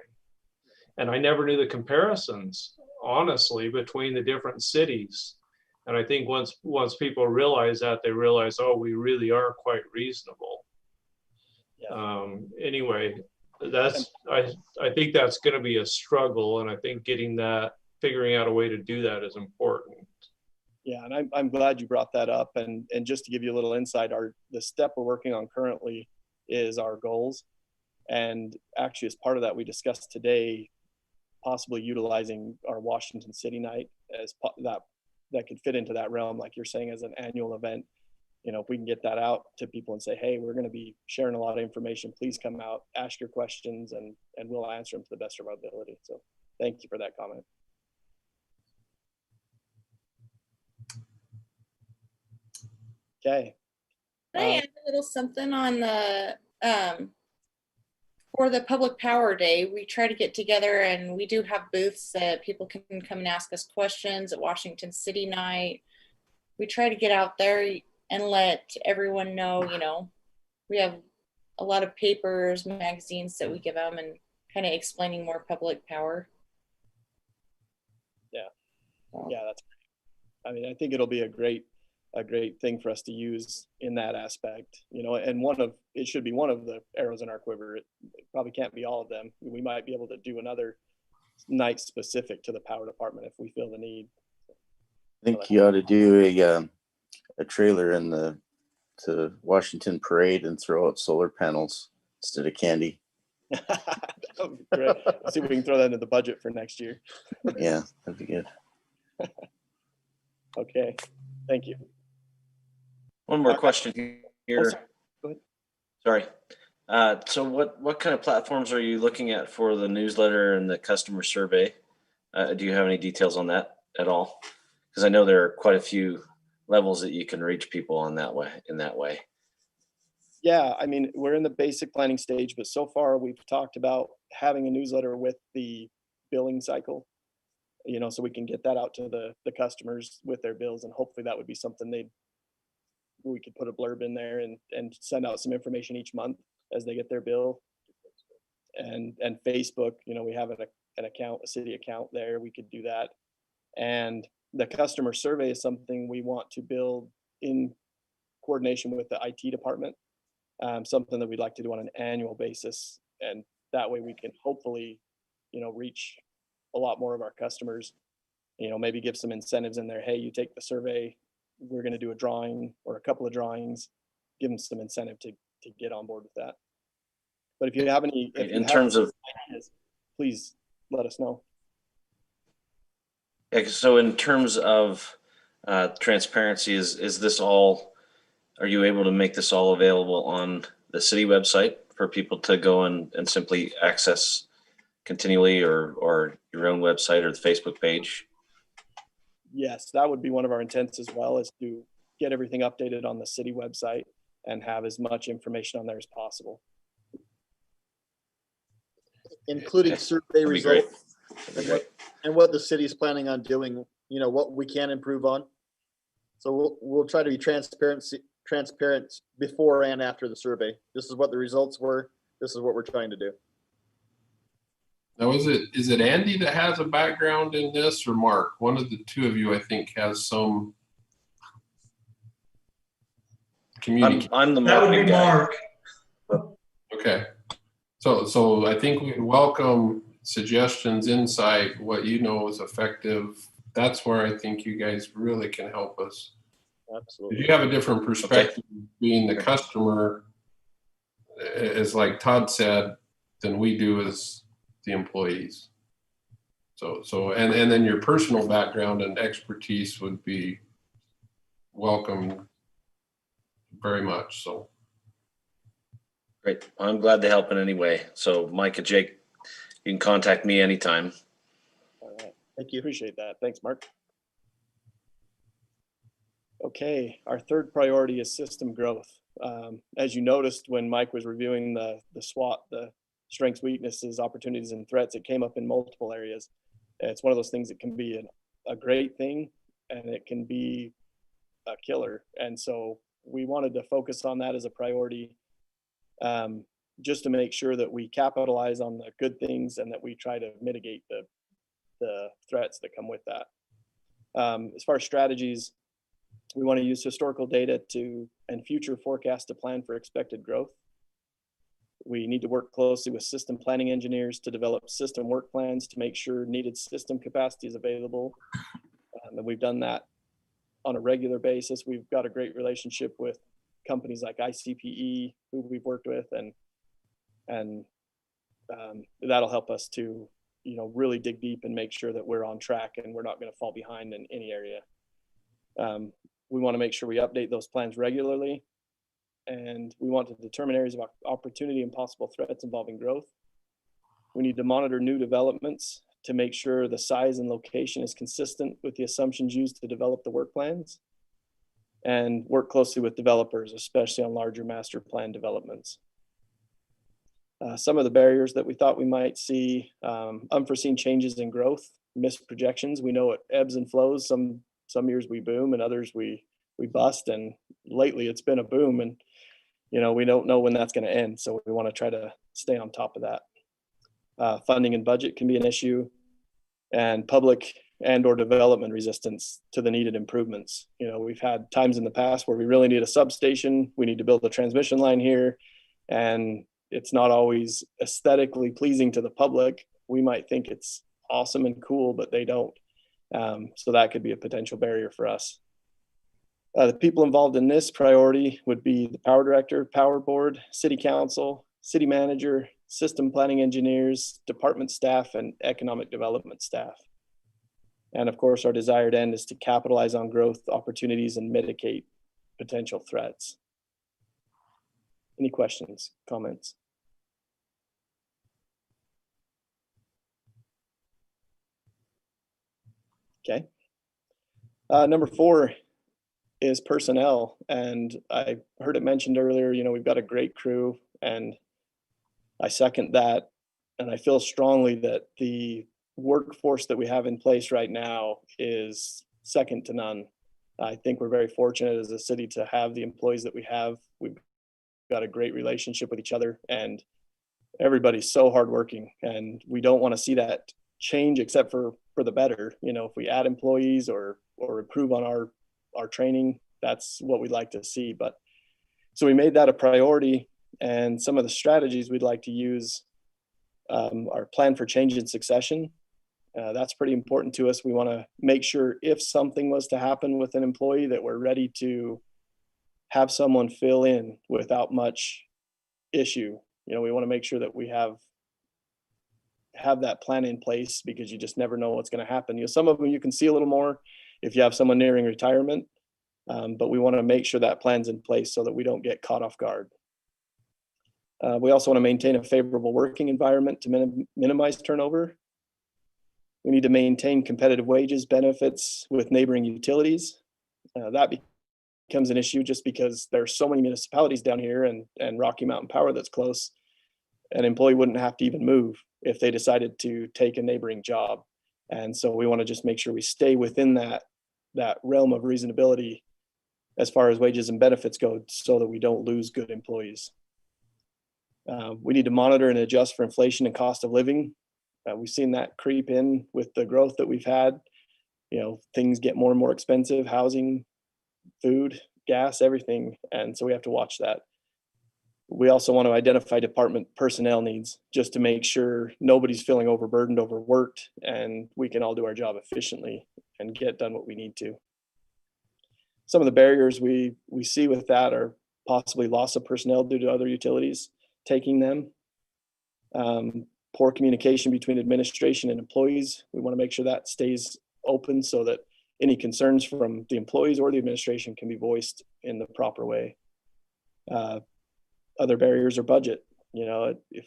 And I never knew the comparisons, honestly, between the different cities. And I think once people realize that, they realize, oh, we really are quite reasonable. Yeah. Anyway, I think that's going to be a struggle, and I think figuring out a way to do that is important. Yeah, and I'm glad you brought that up. And just to give you a little insight, the step we're working on currently is our goals. And actually, as part of that, we discussed today possibly utilizing our Washington City night as that could fit into that realm, like you're saying, as an annual event. If we can get that out to people and say, hey, we're going to be sharing a lot of information, please come out, ask your questions, and we'll answer them to the best of our ability. So thank you for that comment. Okay. Can I add a little something on the for the Public Power Day? We try to get together, and we do have booths that people can come and ask us questions at Washington City Night. We try to get out there and let everyone know, we have a lot of papers, magazines that we give them, and kind of explaining more public power. Yeah. Yeah, that's great. I mean, I think it'll be a great thing for us to use in that aspect, and it should be one of the arrows in our quiver. It probably can't be all of them. We might be able to do another night specific to the power department if we feel the need. I think you ought to do a trailer in the Washington Parade and throw out solar panels instead of candy. That would be great. Let's see if we can throw that into the budget for next year. Yeah, that'd be good. Okay, thank you. One more question here. Sorry. Go ahead. Sorry. So what kind of platforms are you looking at for the newsletter and the customer survey? Do you have any details on that at all? Because I know there are quite a few levels that you can reach people in that way. Yeah, I mean, we're in the basic planning stage, but so far we've talked about having a newsletter with the billing cycle, so we can get that out to the customers with their bills, and hopefully that would be something we could put a blurb in there and send out some information each month as they get their bill. And Facebook, we have an account, a city account there, we could do that. And the customer survey is something we want to build in coordination with the IT department, something that we'd like to do on an annual basis. And that way we can hopefully, reach a lot more of our customers, maybe give some incentives in there. Hey, you take the survey, we're going to do a drawing or a couple of drawings, give them some incentive to get on board with that. But if you have any, ideas, please let us know. Yeah, so in terms of transparency, is this all, are you able to make this all available on the city website for people to go and simply access continually, or your own website or the Facebook page? Yes, that would be one of our intents as well, is to get everything updated on the city website and have as much information on there as possible. including survey That'd be great. results That'd be great. and what the city's planning on doing, you know, what we can improve on. So we'll try to be transparent before and after the survey. This is what the results were. This is what we're trying to do. Now, is it Andy that has a background in this, or Mark? One of the two of you, I think, has some communication. I'm the That would marketing be guy. Mark. Okay. So I think we welcome suggestions, insight, what you know is effective. That's where I think you guys really can help us. Absolutely. If you have a different perspective, being the customer, as like Todd said, than we do as the employees. So and then your personal background and expertise would be welcome very much. So Great. I'm glad to help in any way. So Mike and Jake, you can contact me anytime. All right. Thank you. Appreciate that. Thanks, Mark. Okay, our third priority is system growth. As you noticed when Mike was reviewing the SWOT, the strengths, weaknesses, opportunities, and threats, it came up in multiple areas. It's one of those things that can be a great thing and it can be a killer. And so we wanted to focus on that as a priority, just to make sure that we capitalize on the good things and that we try to mitigate the threats that come with that. As far as strategies, we want to use historical data and future forecasts to plan for expected growth. We need to work closely with system planning engineers to develop system work plans to make sure needed system capacity is available. And we've done that on a regular basis. We've got a great relationship with companies like ICPE, who we've worked with, and that'll help us to, you know, really dig deep and make sure that we're on track and we're not going to fall behind in any area. We want to make sure we update those plans regularly, and we want to determine areas of opportunity and possible threats involving growth. We need to monitor new developments to make sure the size and location is consistent with the assumptions used to develop the work plans, and work closely with developers, especially on larger master plan developments. Some of the barriers that we thought we might see, unforeseen changes in growth, missed projections. We know it ebbs and flows. Some years we boom and others we bust, and lately it's been a boom, and you know, we don't know when that's going to end, so we want to try to stay on top of that. Funding and budget can be an issue, and public and or development resistance to the needed improvements. You know, we've had times in the past where we really need a substation, we need to build a transmission line here, and it's not always aesthetically pleasing to the public. We might think it's awesome and cool, but they don't. So that could be a potential barrier for us. The people involved in this priority would be the power director, power board, city council, city manager, system planning engineers, department staff, and economic development staff. And of course, our desired end is to capitalize on growth opportunities and mitigate potential threats. Any questions, comments? Okay. Number 4 is personnel. And I heard it mentioned earlier, you know, we've got a great crew, and I second that. And I feel strongly that the workforce that we have in place right now is second to none. I think we're very fortunate as a city to have the employees that we have. We've got a great relationship with each other, and everybody's so hardworking, and we don't want to see that change except for the better. You know, if we add employees or improve on our training, that's what we'd like to see. But so we made that a priority, and some of the strategies we'd like to use are plan for change in succession. That's pretty important to us. We want to make sure if something was to happen with an employee that we're ready to have someone fill in without much issue. You know, we want to make sure that we have that plan in place, because you just never know what's going to happen. You know, some of them you can see a little more if you have someone nearing retirement, but we want to make sure that plan's in place so that we don't get caught off guard. We also want to maintain a favorable working environment to minimize turnover. We need to maintain competitive wages, benefits with neighboring utilities. That becomes an issue just because there's so many municipalities down here and Rocky Mountain Power that's close. An employee wouldn't have to even move. if they decided to take a neighboring job. And so we want to just make sure we stay within that realm of reasonability as far as wages and benefits go, so that we don't lose good employees. We need to monitor and adjust for inflation and cost of living. We've seen that creep in with the growth that we've had. Things get more and more expensive: housing, food, gas, everything. And so we have to watch that. We also want to identify department personnel needs, just to make sure nobody's feeling overburdened, overworked, and we can all do our job efficiently and get done what we need to. Some of the barriers we see with that are possibly loss of personnel due to other utilities taking them. Poor communication between administration and employees. We want to make sure that stays open so that any concerns from the employees or the administration can be voiced in the proper way. Other barriers are budget. If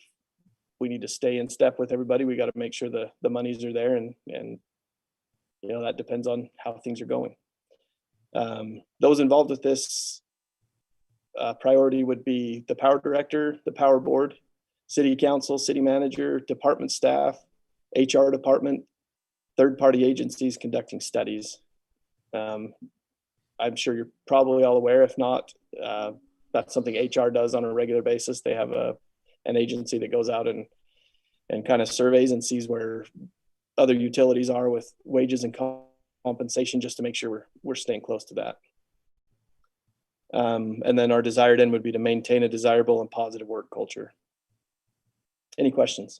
we need to stay in step with everybody, we got to make sure the monies are there, and that depends on how things are going. Those involved with this priority would be the power director, the power board, city council, city manager, department staff, HR department, third-party agencies conducting studies. I'm sure you're probably all aware. If not, that's something HR does on a regular basis. They have an agency that goes out and kind of surveys and sees where other utilities are with wages and compensation, just to make sure we're staying close to that. And then our desired end would be to maintain a desirable and positive work culture. Any questions?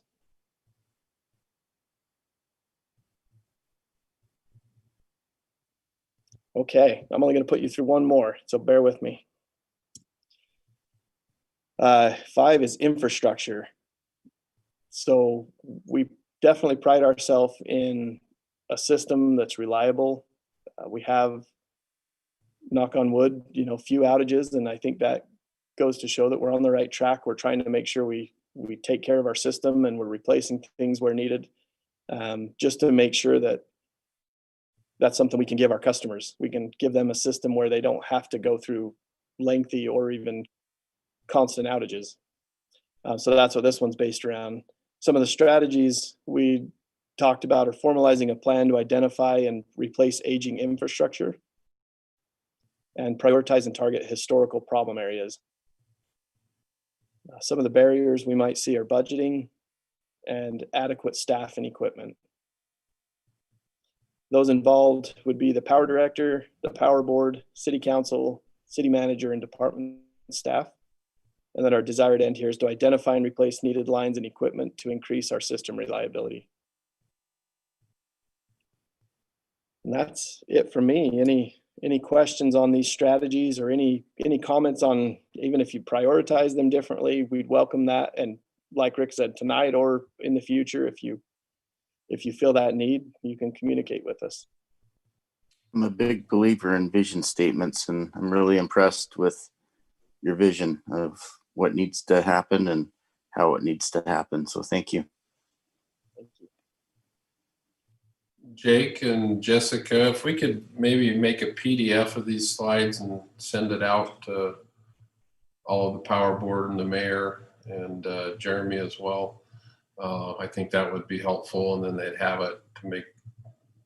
Okay, I'm only going to put you through one more, so bear with me. 5 is infrastructure. So we definitely pride ourselves in a system that's reliable. We have, knock on wood, few outages, and I think that goes to show that we're on the right track. We're trying to make sure we take care of our system, and we're replacing things where needed, just to make sure that that's something we can give our customers. We can give them a system where they don't have to go through lengthy or even constant outages. So that's what this one's based around. Some of the strategies we talked about are formalizing a plan to identify and replace aging infrastructure, and prioritize and target historical problem areas. Some of the barriers we might see are budgeting and adequate staff and equipment. Those involved would be the power director, the power board, city council, city manager, and department staff. And then our desired end here is to identify and replace needed lines and equipment to increase our system reliability. And that's it for me. Any questions on these strategies, or any comments on, even if you prioritize them differently, we'd welcome that. And like Rick said, tonight or in the future, if you feel that need, you can communicate with us. I'm a big believer in vision statements, and I'm really impressed with your vision of what needs to happen and how it needs to happen. So thank you. Thank you. Jake and Jessica, if we could maybe make a PDF of these slides and send it out to all of the power board and the mayor and Jeremy as well. I think that would be helpful, and then they'd have it to make,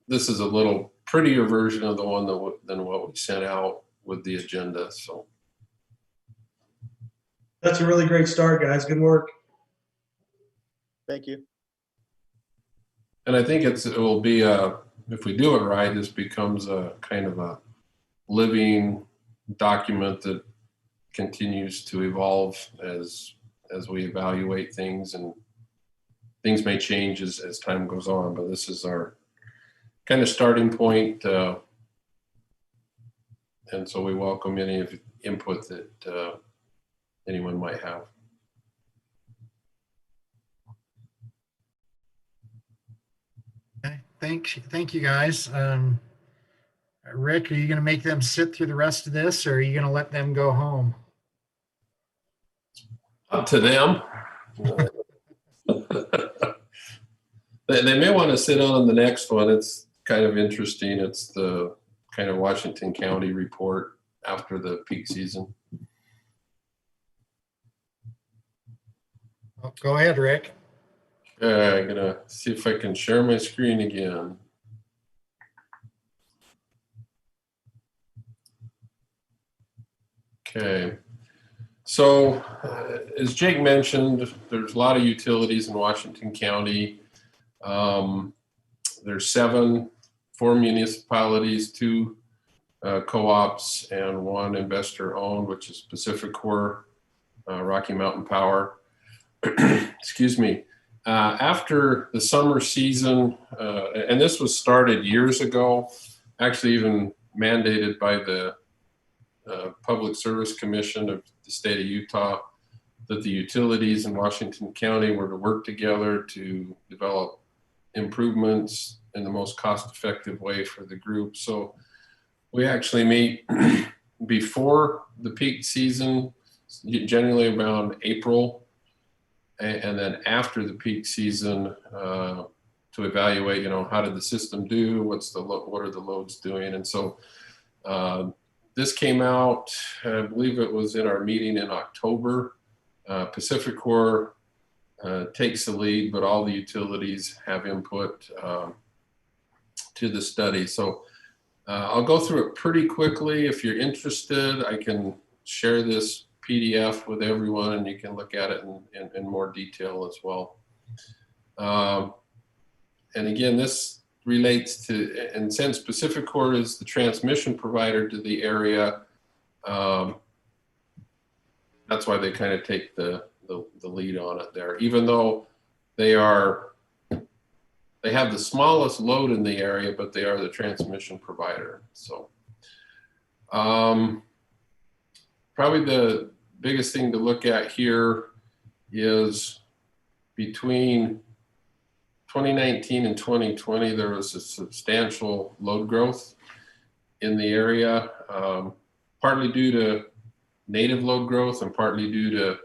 this is a little prettier version of the one than what we sent out with the agenda. So That's a really great start, guys. Good work. Thank you. and I think it will be if we do it right, this becomes a kind of a living document that continues to evolve as we evaluate things, and things may change as time goes on, but this is our kind of starting point. And so we welcome any of input that anyone might have. Okay, thank you guys. Rick, are you going to make them sit through the rest of this, or are you going to let them go home? Up to them. They may want to sit on the next one. It's kind of interesting. It's the kind of Washington County report after the peak season. Oh, go ahead, Rick. I'm gonna see if I can share my screen again. Okay. So as Jake mentioned, there's a lot of utilities in Washington County. There's 4 municipalities, 2 co-ops, and 1 investor owned, which is Pacific Core, Rocky Mountain Power. Excuse me. After the summer season, and this was started years ago, actually even mandated by the Public Service Commission of the state of Utah, that the utilities in Washington County were to work together to develop improvements in the most cost-effective way for the group. So we actually meet before the peak season, generally around April, and then after the peak season to evaluate, how did the system do? What are the loads doing? And so this came out, I believe it was in our meeting in October. Pacific Core takes the lead, but all the utilities have input to the study. So I'll go through it pretty quickly. If you're interested, I can share this PDF with everyone and you can look at it in more detail as well. And again, this relates to, and since Pacific Core is the transmission provider to the area, that's why they kind of take the lead on it there, even though they have the smallest load in the area, but they are the transmission provider. So probably the biggest thing to look at here is between 2019 and 2020, there was a substantial load growth in the area, partly due to native load growth and partly due to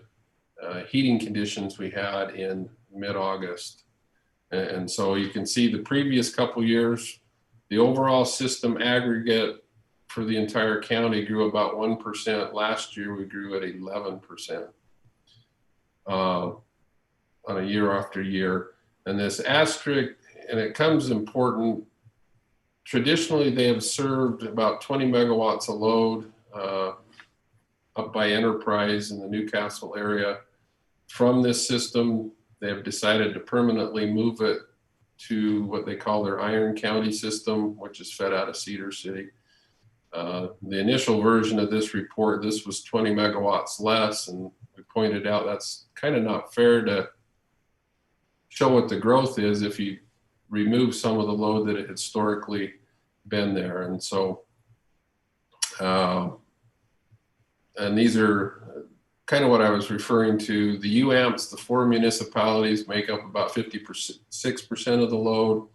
heating conditions we had in mid-August. And so you can see the previous couple years, the overall system aggregate for the entire county grew about 1%. Last year, we grew at 11% on a year after year. And this asterisk, and it comes important, traditionally they have served about 20 megawatts of load up by Enterprise in the Newcastle area. From this system, they have decided to permanently move it to what they call their Iron County system, which is fed out of Cedar City. The initial version of this report, this was 20 megawatts less, and we pointed out that's kind of not fair to show what the growth is if you remove some of the load that had historically been there. And so, and these are kind of what I was referring to. The UAMPs, the 4 municipalities make up about 56% of the load.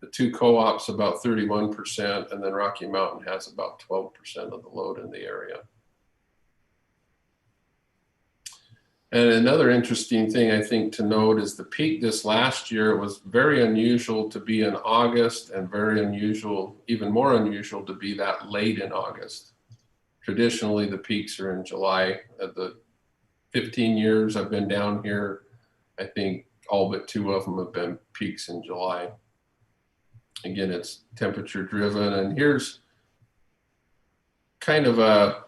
The 2 co-ops about 31%, and then Rocky Mountain has about 12% of the load in the area. And another interesting thing I think to note is the peak this last year was very unusual to be in August, and very unusual, even more unusual, to be that late in August. Traditionally, the peaks are in July. At the 15 years I've been down here, I think all but 2 of them have been peaks in July. Again, it's temperature driven. And here's kind of a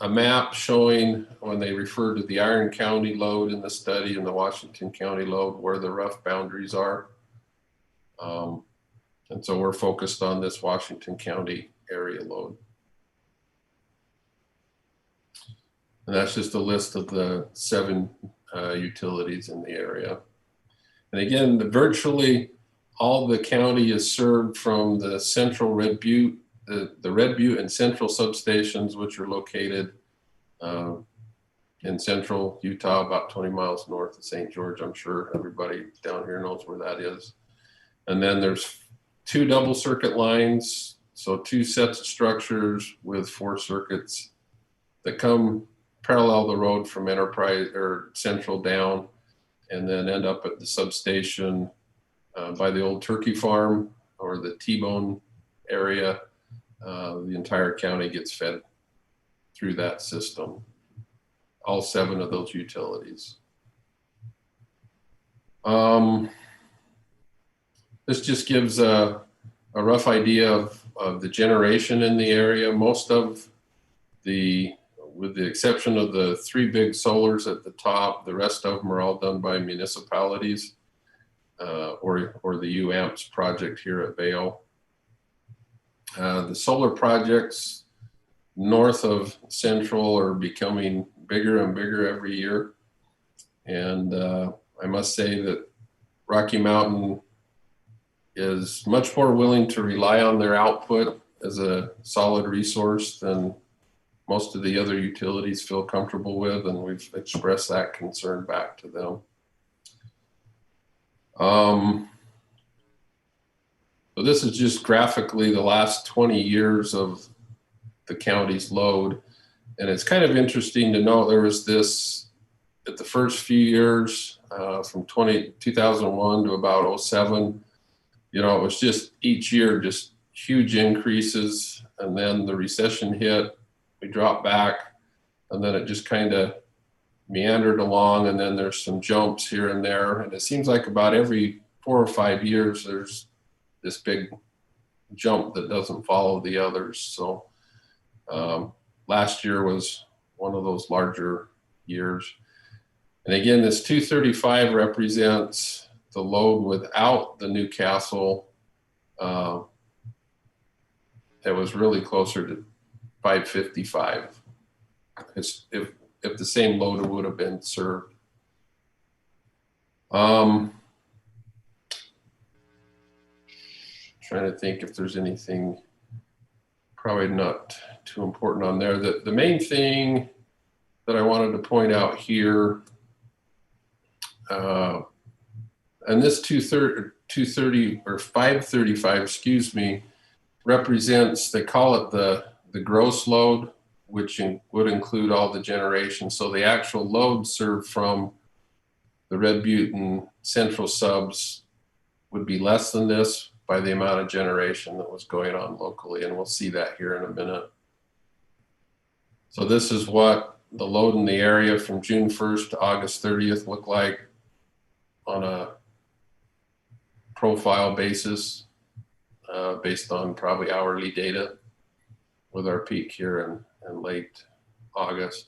map showing when they refer to the Iron County load in the study and the Washington County load, where the rough boundaries are. And so we're focused on this Washington County area load. And that's just a list of the 7 utilities in the area. And again, virtually all the county is served from the central Red Butte, the Red Butte and central substations, which are located in central Utah, about 20 miles north of St. George. I'm sure everybody down here knows where that is. And then there's 2 double circuit lines, so 2 sets of structures with 4 circuits that come parallel the road from Enterprise or Central down, and then end up at the substation by the old turkey farm or the T-bone area. The entire county gets fed through that system, all 7 of those utilities. This just gives a rough idea of the generation in the area. Most of the, with the exception of the 3 big solars at the top, the rest of them are all done by municipalities or the UAMPS project here at Vail. The solar projects north of Central are becoming bigger and bigger every year. And I must say that Rocky Mountain is much more willing to rely on their output as a solid resource than most of the other utilities feel comfortable with, and we've expressed that concern back to them. So this is just graphically the last 20 years of the county's load. And it's kind of interesting to note there was this at the first few years from 2001 to about 07, you know, it was just each year, just huge increases. And then the recession hit, we dropped back, and then it just kind of meandered along. And then there's some jumps here and there. And it seems like about every 4 or 5 years, there's this big jump that doesn't follow the others. So last year was one of those larger years. And again, this 235 represents the load without the Newcastle. It was really closer to 555. It's if the same load would have been served. Trying to think if there's anything probably not too important on there. The main thing that I wanted to point out here, and this 230 or 535, excuse me, represents, they call it the gross load, which would include all the generation. So the actual load served from the Red Butte and Central subs would be less than this by the amount of generation that was going on locally. And we'll see that here in a minute. So this is what the load in the area from June 1st to August 30th looked like on a profile basis, based on probably hourly data, with our peak here in late August.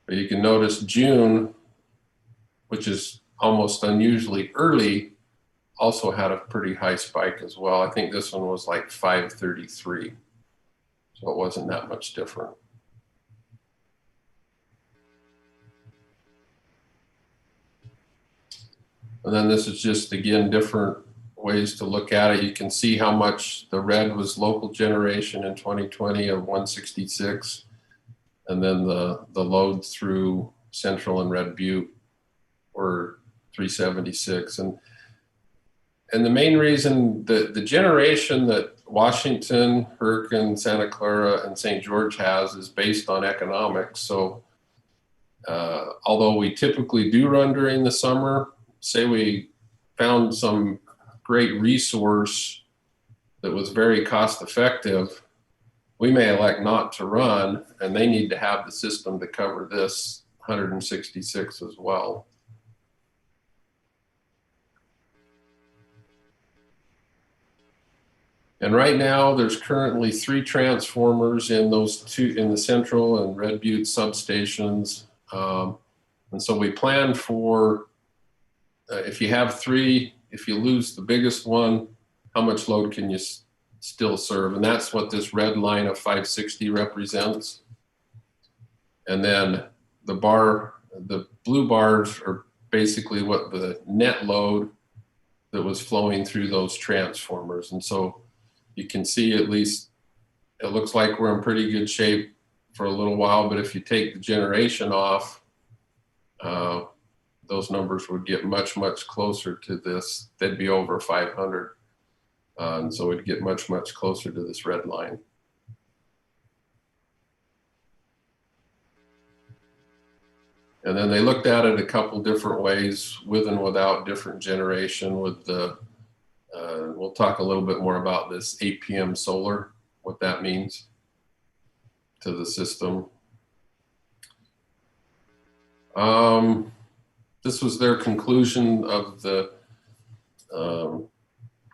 But you can notice June, which is almost unusually early, also had a pretty high spike as well. I think this one was like 533. So it wasn't that much different. And then this is just, again, different ways to look at it. You can see how much the red was local generation in 2020 of 166. And then the load through Central and Red Butte were 376. And the main reason that the generation that Washington, Hurricane, Santa Clara, and St. George has is based on economics. So although we typically do run during the summer, say we found some great resource that was very cost effective, we may elect not to run, and they need to have the system to cover this 166 as well. And right now, there's currently 3 transformers in those 2, in the Central and Red Butte substations. And so we plan for, if you have 3, if you lose the biggest one, how much load can you still serve? And that's what this red line of 560 represents. And then the blue bars are basically what the net load that was flowing through those transformers. And so you can see, at least it looks like we're in pretty good shape for a little while, but if you take the generation off, those numbers would get much, much closer to this. They'd be over 500. And so we'd get much, much closer to this red line. And then they looked at it a couple different ways, with and without different generation. With the, we'll talk a little bit more about this 8 p.m. solar, what that means to the system. This was their conclusion of the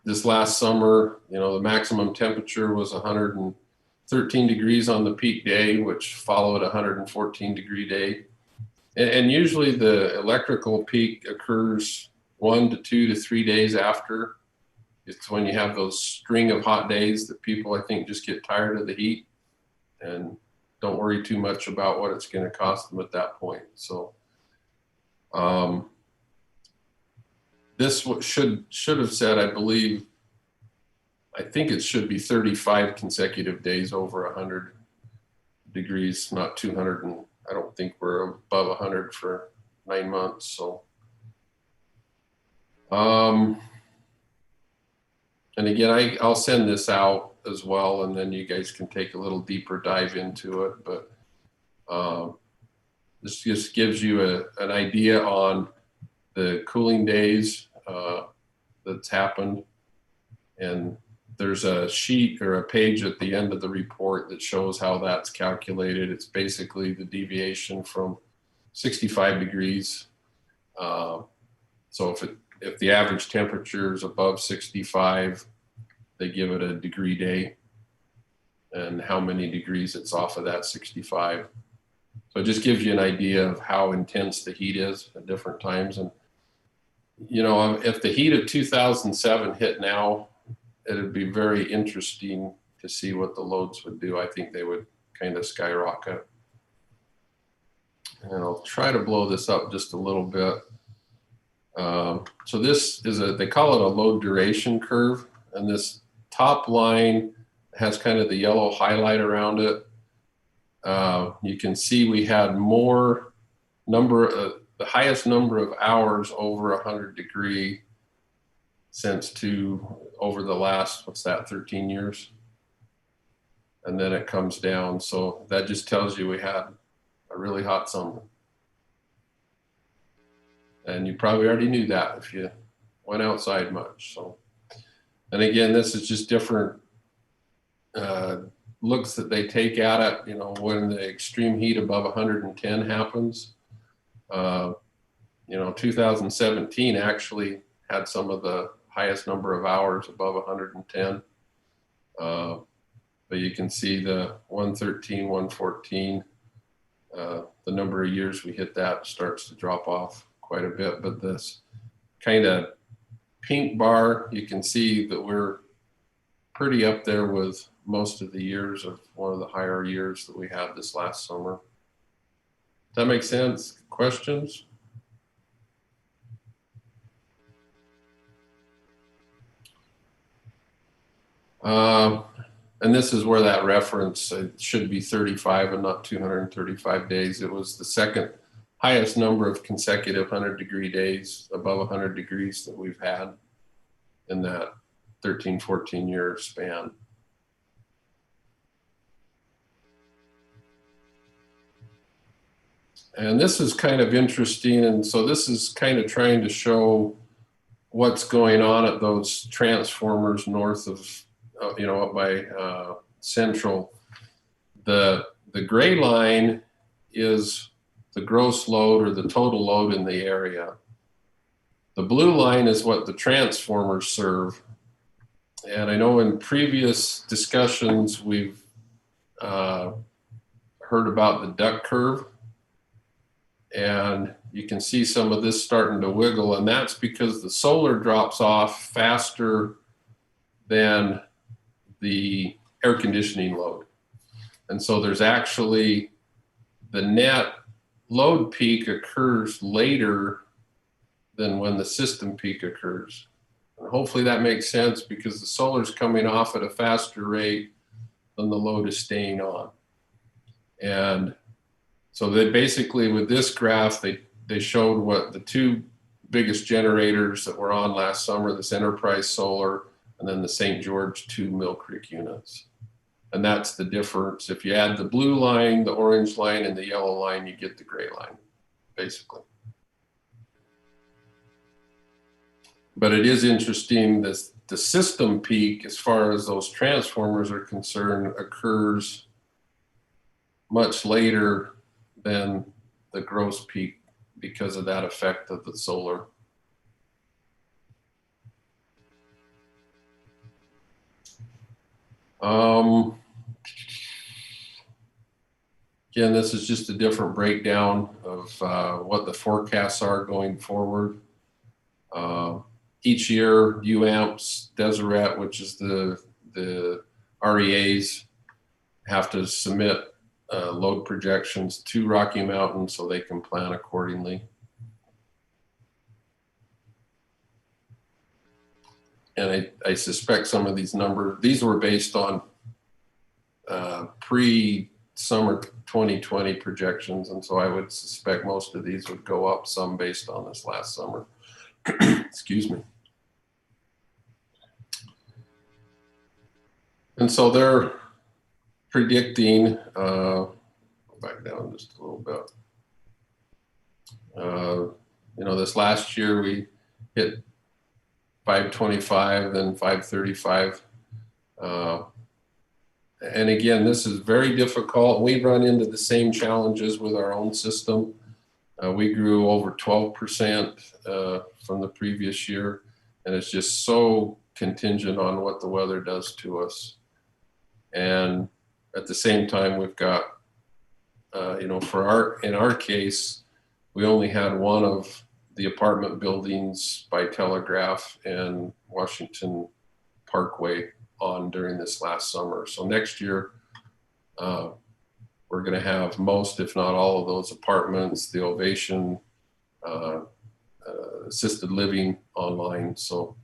This last summer, the maximum temperature was 113 degrees on the peak day, which followed a 114 degree day. And usually the electrical peak occurs 1 to 2 to 3 days after. It's when you have those string of hot days that people, I think, just get tired of the heat and don't worry too much about what it's going to cost them at that point. So this should have said, I think it should be 35 consecutive days over 100 degrees, not 200. And I don't think we're above 100 for 9 months. So, and again, I'll send this out as well, and then you guys can take a little deeper dive into it. But this just gives you an idea on the cooling days that's happened. And there's a sheet or a page at the end of the report that shows how that's calculated. It's basically the deviation from 65 degrees. So if the average temperature is above 65, they give it a degree day and how many degrees it's off of that 65. So it just gives you an idea of how intense the heat is at different times. And, if the heat of 2007 hit now, it'd be very interesting to see what the loads would do. I think they would kind of skyrocket. And I'll try to blow this up just a little bit. So this is they call it a load duration curve. And this top line has kind of the yellow highlight around it. You can see we had the highest number of hours over 100 degree over the last, 13 years. And then it comes down. So that just tells you we had a really hot summer. And you probably already knew that if you went outside much. So, and again, this is just different looks that they take at it, when the extreme heat above 110 happens. 2017 actually had some of the highest number of hours above 110. But you can see the 113, 114, the number of years we hit that starts to drop off quite a bit. But this kind of pink bar, you can see that we're pretty up there with most of the years of one of the higher years that we had this last summer. Does that make sense? Questions? And this is where that reference, it should be 35 and not 235 days. It was the second highest number of consecutive 100-degree days above 100 degrees that we've had in that 13, 14-year span. And this is kind of interesting. And so this is kind of trying to show what's going on at those transformers north of, up by Central. The gray line is the gross load or the total load in the area. The blue line is what the transformers serve. And I know in previous discussions, we've heard about the duck curve. And you can see some of this starting to wiggle, and that's because the solar drops off faster than the air conditioning load. And so there's actually the net load peak occurs later than when the system peak occurs. And hopefully that makes sense because the solar's coming off at a faster rate than the load is staying on. And so they basically, with this graph, they showed what the two biggest generators that were on last summer, this Enterprise Solar, and then the St. George 2 Mill Creek units. And that's the difference. If you add the blue line, the orange line, and the yellow line, you get the gray line, basically. But it is interesting, the system peak, as far as those transformers are concerned, occurs much later than the gross peak because of that effect of the solar. Again, this is just a different breakdown of what the forecasts are going forward. Each year, UAMPS, Deseret, which is the REAs, have to submit load projections to Rocky Mountain so they can plan accordingly. And I suspect some of these numbers, these were based on pre-summer 2020 projections. And so I would suspect most of these would go up some based on this last summer. Excuse me. And so they're predicting, go back down just a little bit. You know, this last year we hit 525, then 535. And again, this is very difficult. We run into the same challenges with our own system. We grew over 12% from the previous year, and it's just so contingent on what the weather does to us. And at the same time, we've got, you know, in our case, we only had one of the apartment buildings by Telegraph and Washington Parkway on during this last summer. So next year, we're going to have most, if not all of those apartments, the Ovation, assisted living online. So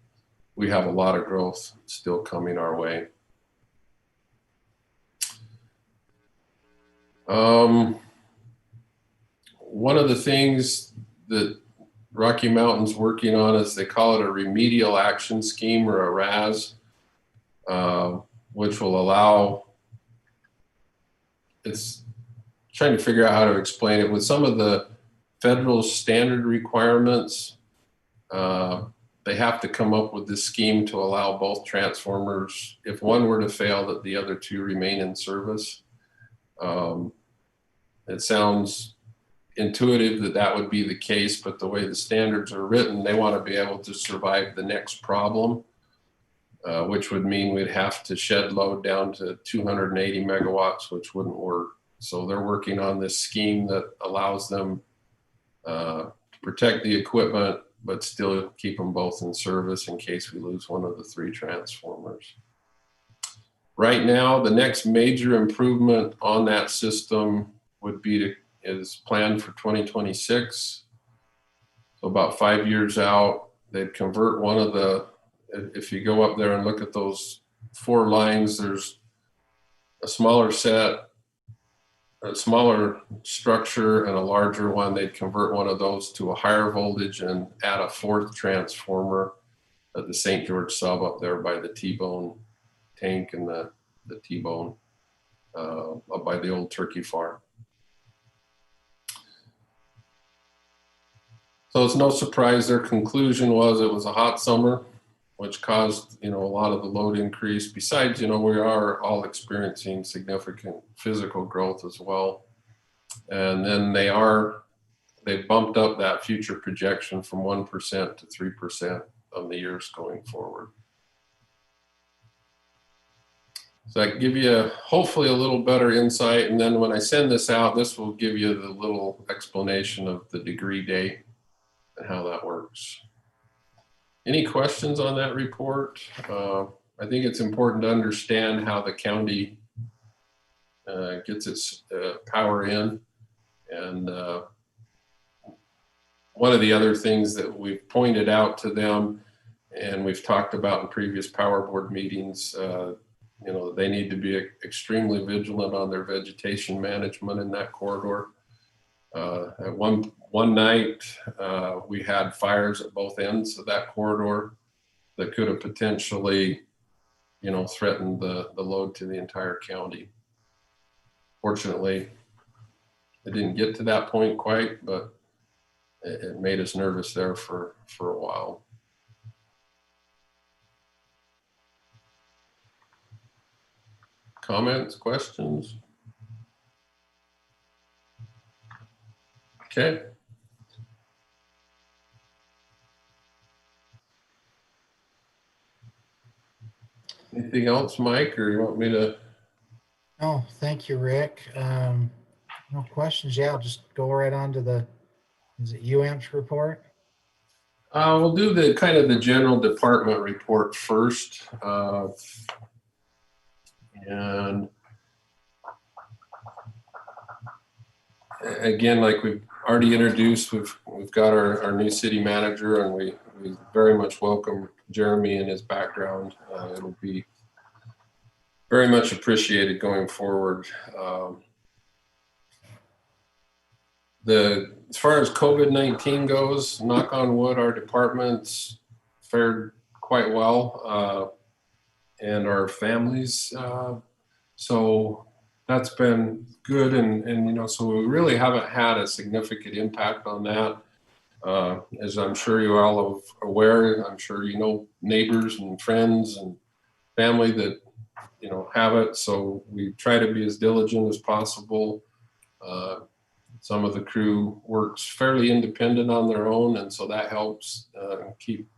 we have a lot of growth still coming our way. One of the things that Rocky Mountain's working on is they call it a remedial action scheme, or a RAS, which will allow, it's trying to figure out how to explain it. With some of the federal standard requirements, they have to come up with this scheme to allow both transformers, if one were to fail, that the other two remain in service. It sounds intuitive that that would be the case, but the way the standards are written, they want to be able to survive the next problem, which would mean we'd have to shed load down to 280 megawatts, which wouldn't work. So they're working on this scheme that allows them to protect the equipment, but still keep them both in service in case we lose one of the three transformers. Right now, the next major improvement on that system would be is planned for 2026. So about 5 years out, they'd convert one of the, if you go up there and look at those 4 lines, there's a smaller set, a smaller structure, and a larger one. They'd convert one of those to a higher voltage and add a 4th transformer at the St. George sub up there by the T-bone tank and the T-bone up by the old turkey farm. So it's no surprise their conclusion was it was a hot summer, which caused, you know, a lot of the load increase. Besides, you know, we are all experiencing significant physical growth as well. And then they bumped up that future projection from 1% to 3% of the years going forward. So I can give you hopefully a little better insight. And then when I send this out, this will give you the little explanation of the degree day and how that works. Any questions on that report? I think it's important to understand how the county gets its power in. And one of the other things that we've pointed out to them, and we've talked about in previous power board meetings, you know, they need to be extremely vigilant on their vegetation management in that corridor. At one night, we had fires at both ends of that corridor that could have potentially, you know, threatened the load to the entire county. Fortunately, it didn't get to that point quite, but it made us nervous there for a while. Comments, questions? Okay. Anything else, Mike, or you want me to? Oh, thank you, Rick. No questions. Yeah, I'll just go right on to the, is it UAMPS report? We'll do the kind of the general department report first. And again, like we've already introduced, we've got our new city manager, and we very much welcome Jeremy and his background. It'll be very much appreciated going forward. As far as COVID-19 goes, knock on wood, our departments fared quite well, and our families. So that's been good, and so we really haven't had a significant impact on that. As I'm sure you all are aware, I'm sure you know neighbors and friends and family that have it. So we try to be as diligent as possible. Some of the crew works fairly independent on their own, and so that helps keep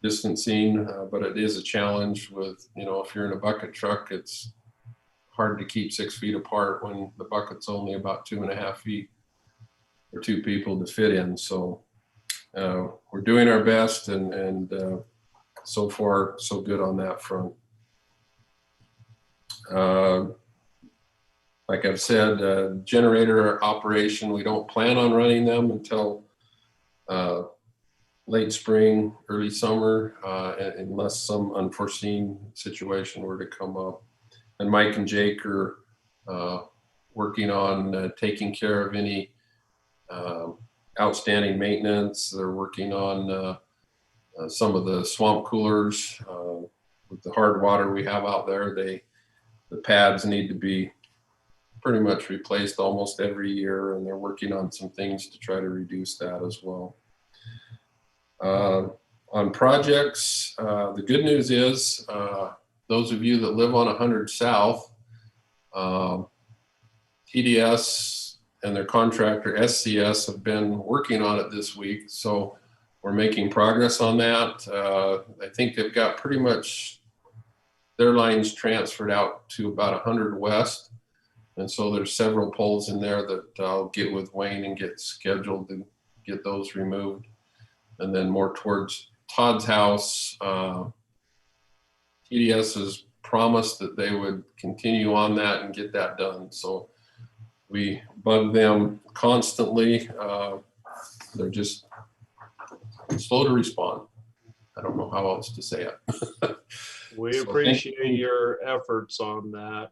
distancing. But it is a challenge with, if you're in a bucket truck, it's hard to keep 6 feet apart when the bucket's only about 2.5 feet for 2 people to fit in. So we're doing our best, and so far so good on that front. Like I've said, generator operation, we don't plan on running them until late spring, early summer, unless some unforeseen situation were to come up. And Mike and Jake are working on taking care of any outstanding maintenance. They're working on some of the swamp coolers. With the hard water we have out there, the pads need to be pretty much replaced almost every year, and they're working on some things to try to reduce that as well. On projects, the good news is those of you that live on 100 South, TDS and their contractor SCS have been working on it this week, so we're making progress on that. I think they've got pretty much their lines transferred out to about 100 West. And so there's several poles in there that I'll get with Wayne and get scheduled to get those removed. And then more towards Todd's house, TDS has promised that they would continue on that and get that done. So we bug them constantly. They're just slow to respond. I don't know how else to say it. We So appreciate your efforts on that,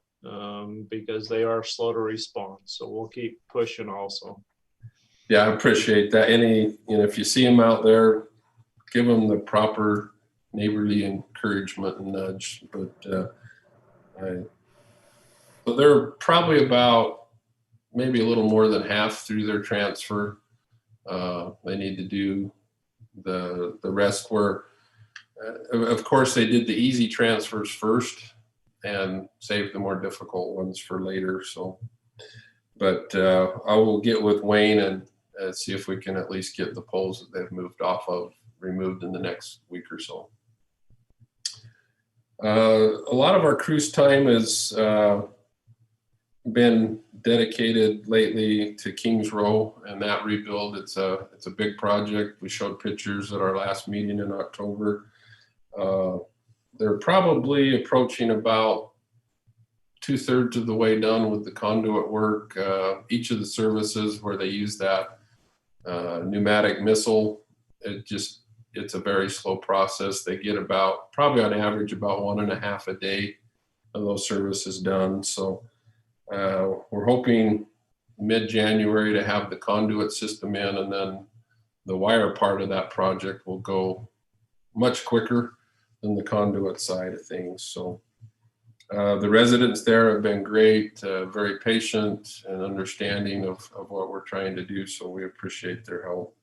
because they are slow to respond. So we'll keep pushing also. Yeah, I appreciate that. If you see them out there, give them the proper neighborly encouragement and nudge. But so they're probably about maybe a little more than half through their transfer. They need to do the rest where, of course, they did the easy transfers first and save the more difficult ones for later. So, but I will get with Wayne and see if we can at least get the poles that they've moved off of removed in the next week or so. A lot of our cruise time has been dedicated lately to Kings Row and that rebuild. It's a big project. We showed pictures at our last meeting in October. They're probably approaching about 2/3 of the way done with the conduit work. Each of the services where they use that pneumatic missile, it's a very slow process. They get probably on average about 1.5 a day of those services done. So we're hoping mid-January to have the conduit system in, and then the wire part of that project will go much quicker than the conduit side of things. So the residents there have been great, very patient and understanding of what we're trying to do. So we appreciate their help.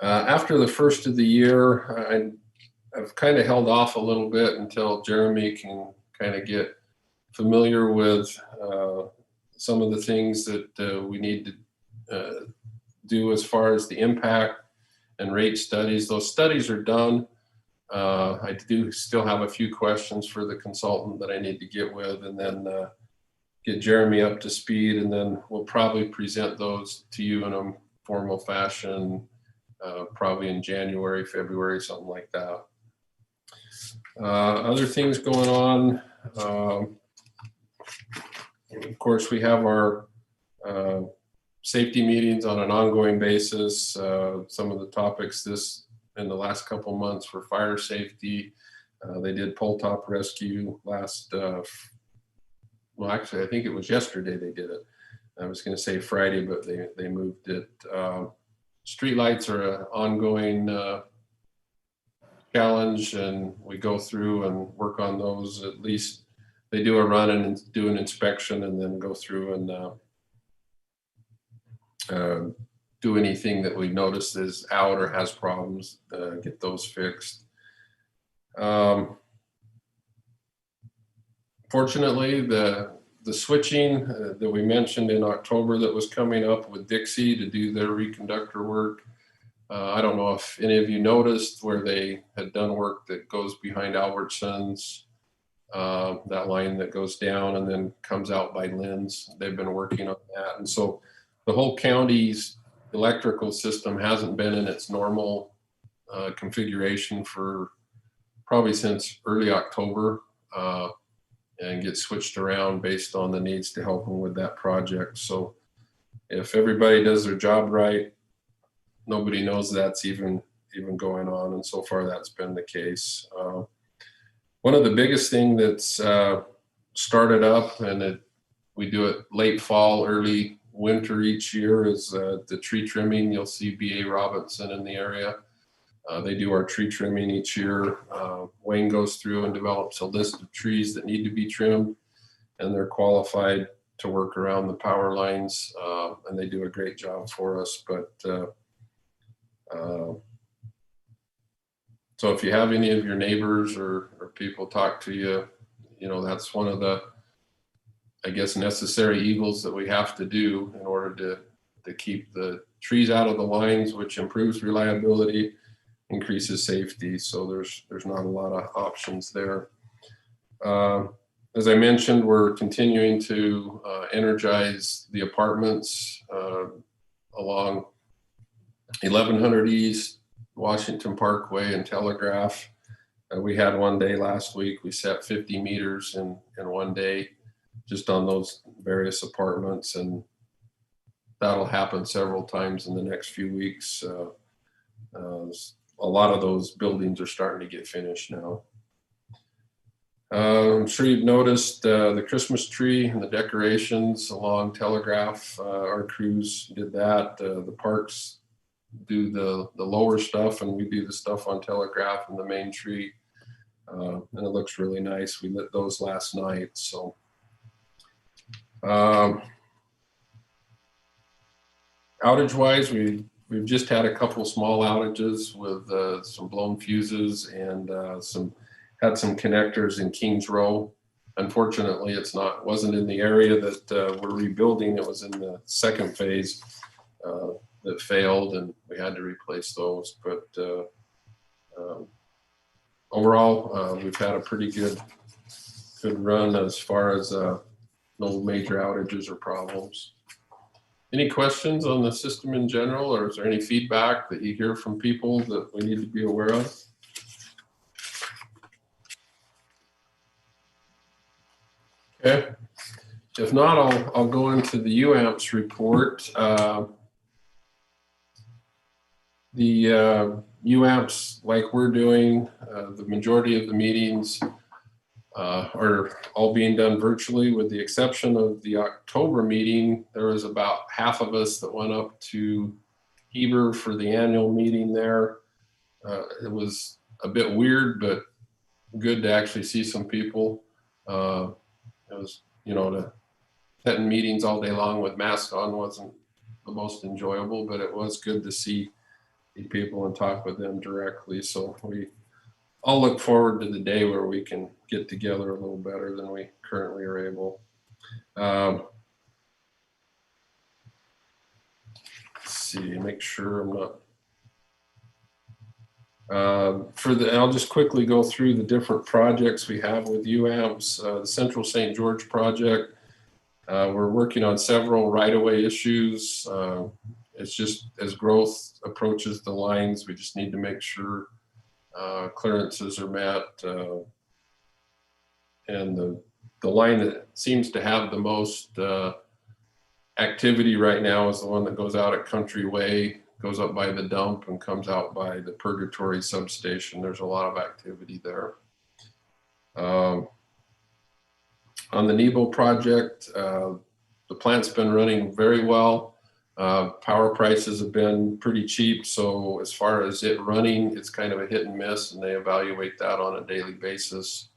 After the first of the year, I've kind of held off a little bit until Jeremy can kind of get familiar with some of the things that we need to do as far as the impact and rate studies. Those studies are done. I do still have a few questions for the consultant that I need to get with, and then get Jeremy up to speed, and then we'll probably present those to you in a formal fashion, probably in January, February, something like that. Other things going on. Of course, we have our safety meetings on an ongoing basis. Some of the topics in the last couple months were fire safety. They did pole top rescue last, well, actually, I think it was yesterday they did it. I was going to say Friday, but they moved it. Street lights are an ongoing challenge, and we go through and work on those. At least they do a run and do an inspection, and then go through and do anything that we notice is out or has problems, get those fixed. Fortunately, the switching that we mentioned in October that was coming up with Dixie to do their reconductor work, I don't know if any of you noticed where they had done work that goes behind Albertsons, that line that goes down and then comes out by Lynn's. They've been working on that. And so the whole county's electrical system hasn't been in its normal configuration for probably since early October, and get switched around based on the needs to help them with that project. So if everybody does their job right, nobody knows that's even going on, and so far that's been the case. One of the biggest thing that's started up, and we do it late fall, early winter each year, is the tree trimming. You'll see B.A. Robinson in the area. They do our tree trimming each year. Wayne goes through and develops a list of trees that need to be trimmed, and they're qualified to work around the power lines, and they do a great job for us. But so if you have any of your neighbors or people talk to you, that's one of the, I guess, necessary evils that we have to do in order to keep the trees out of the lines, which improves reliability, increases safety. So there's not a lot of options there. As I mentioned, we're continuing to energize the apartments along 1100 East, Washington Parkway, and Telegraph. We had one day last week, we set 50 meters in one day just on those various apartments, and that'll happen several times in the next few weeks. A lot of those buildings are starting to get finished now. I'm sure you've noticed the Christmas tree and the decorations along Telegraph. Our crews did that. The parks do the lower stuff, and we do the stuff on Telegraph and the main tree. And it looks really nice. We lit those last night. So outage wise, we've just had a couple small outages with some blown fuses and had some connectors in Kings Row. Unfortunately, wasn't in the area that we're rebuilding. It was in the second phase that failed, and we had to replace those. But overall, we've had a pretty good run as far as no major outages or problems. Any questions on the system in general, or is there any feedback that you hear from people that we need to be aware of? Okay. If not, I'll go into the UAMPS report. The UAMPS, like we're doing, the majority of the meetings are all being done virtually, with the exception of the October meeting. There was about half of us that went up to Heber for the annual meeting there. It was a bit weird, but good to actually see some people. It was, to sit in meetings all day long with masks on wasn't the most enjoyable, but it was good to see people and talk with them directly. So I'll look forward to the day where we can get together a little better than we currently are able. Let's see, make sure I'm not. I'll just quickly go through the different projects we have with UAMPS. The Central St. George project, we're working on several right-of-way issues. It's just as growth approaches the lines, we just need to make sure clearances are met. And the line that seems to have the most activity right now is the one that goes out at Country Way, goes up by the dump and comes out by the Purgatory substation. There's a lot of activity there. On the Nebo project, the plant's been running very well. Power prices have been pretty cheap. So as far as it running, it's kind of a hit and miss, and they evaluate that on a daily basis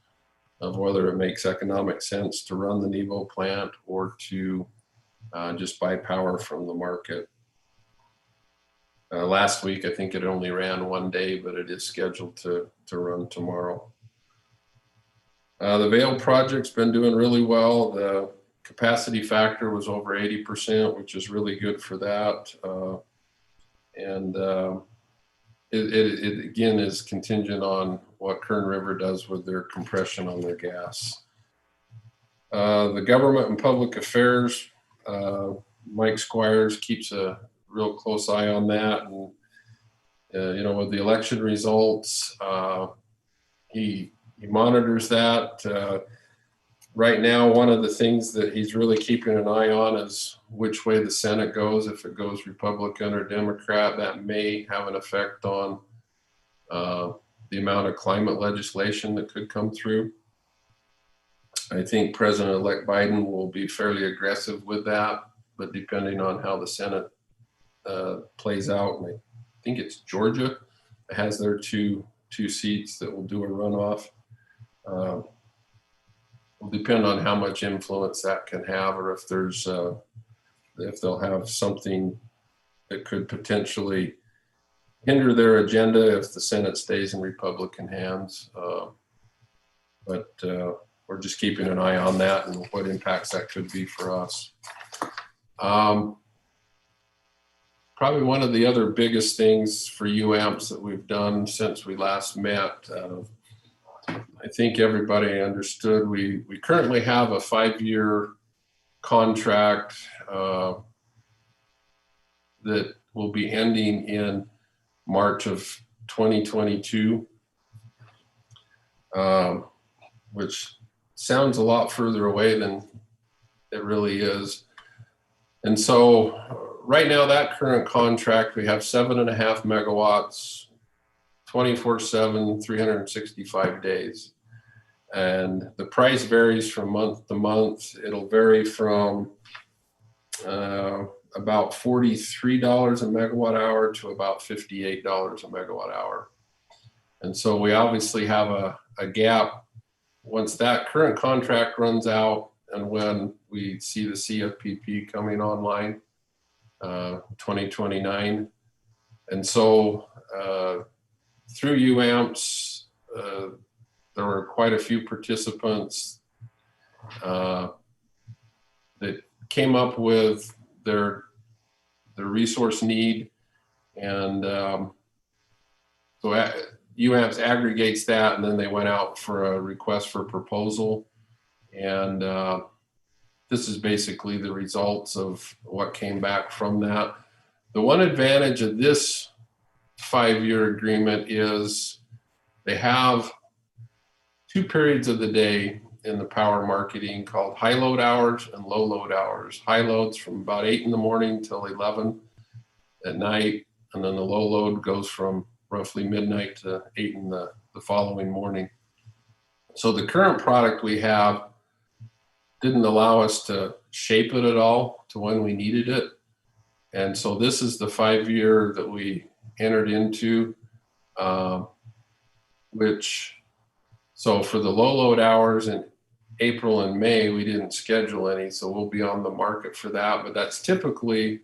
of whether it makes economic sense to run the Nebo plant or to just buy power from the market. Last week, I think it only ran one day, but it is scheduled to run tomorrow. The Vail project's been doing really well. The capacity factor was over 80%, which is really good for that. It again is contingent on what Kern River does with their compression on their gas. The government and public affairs, Mike Squires keeps a real close eye on that. And, with the election results, he monitors that. Right now, one of the things that he's really keeping an eye on is which way the Senate goes. If it goes Republican or Democrat, that may have an effect on the amount of climate legislation that could come through. I think President-elect Biden will be fairly aggressive with that, but depending on how the Senate plays out, and I think it's Georgia that has their two seats that will do a runoff. Will depend on how much influence that can have, or if there's if they'll have something that could potentially hinder their agenda if the Senate stays in Republican hands. But we're just keeping an eye on that and what impacts that could be for us. Probably one of the other biggest things for UAMPS that we've done since we last met, I think everybody understood we currently have a 5-year contract that will be ending in March of 2022, which sounds a lot further away than it really is. And so right now, that current contract, we have 7.5 megawatts, 24/7, 365 days. And the price varies from month to month. It'll vary from about $43 a megawatt hour to about $58 a megawatt hour. And so we obviously have a gap once that current contract runs out and when we see the CFPP coming online, 2029. And so through UAMPS, there were quite a few participants that came up with their resource need. And so UAMPS aggregates that, and then they went out for a request for proposal. And this is basically the results of what came back from that. The one advantage of this 5-year agreement is they have 2 periods of the day in the power marketing called high load hours and low load hours. High loads from about 8 in the morning till 11 at night, and then the low load goes from roughly midnight to 8 in the following morning. So the current product we have didn't allow us to shape it at all to when we needed it. And so this is the 5-year that we entered into, so for the low load hours in April and May, we didn't schedule any, so we'll be on the market for that. But that's typically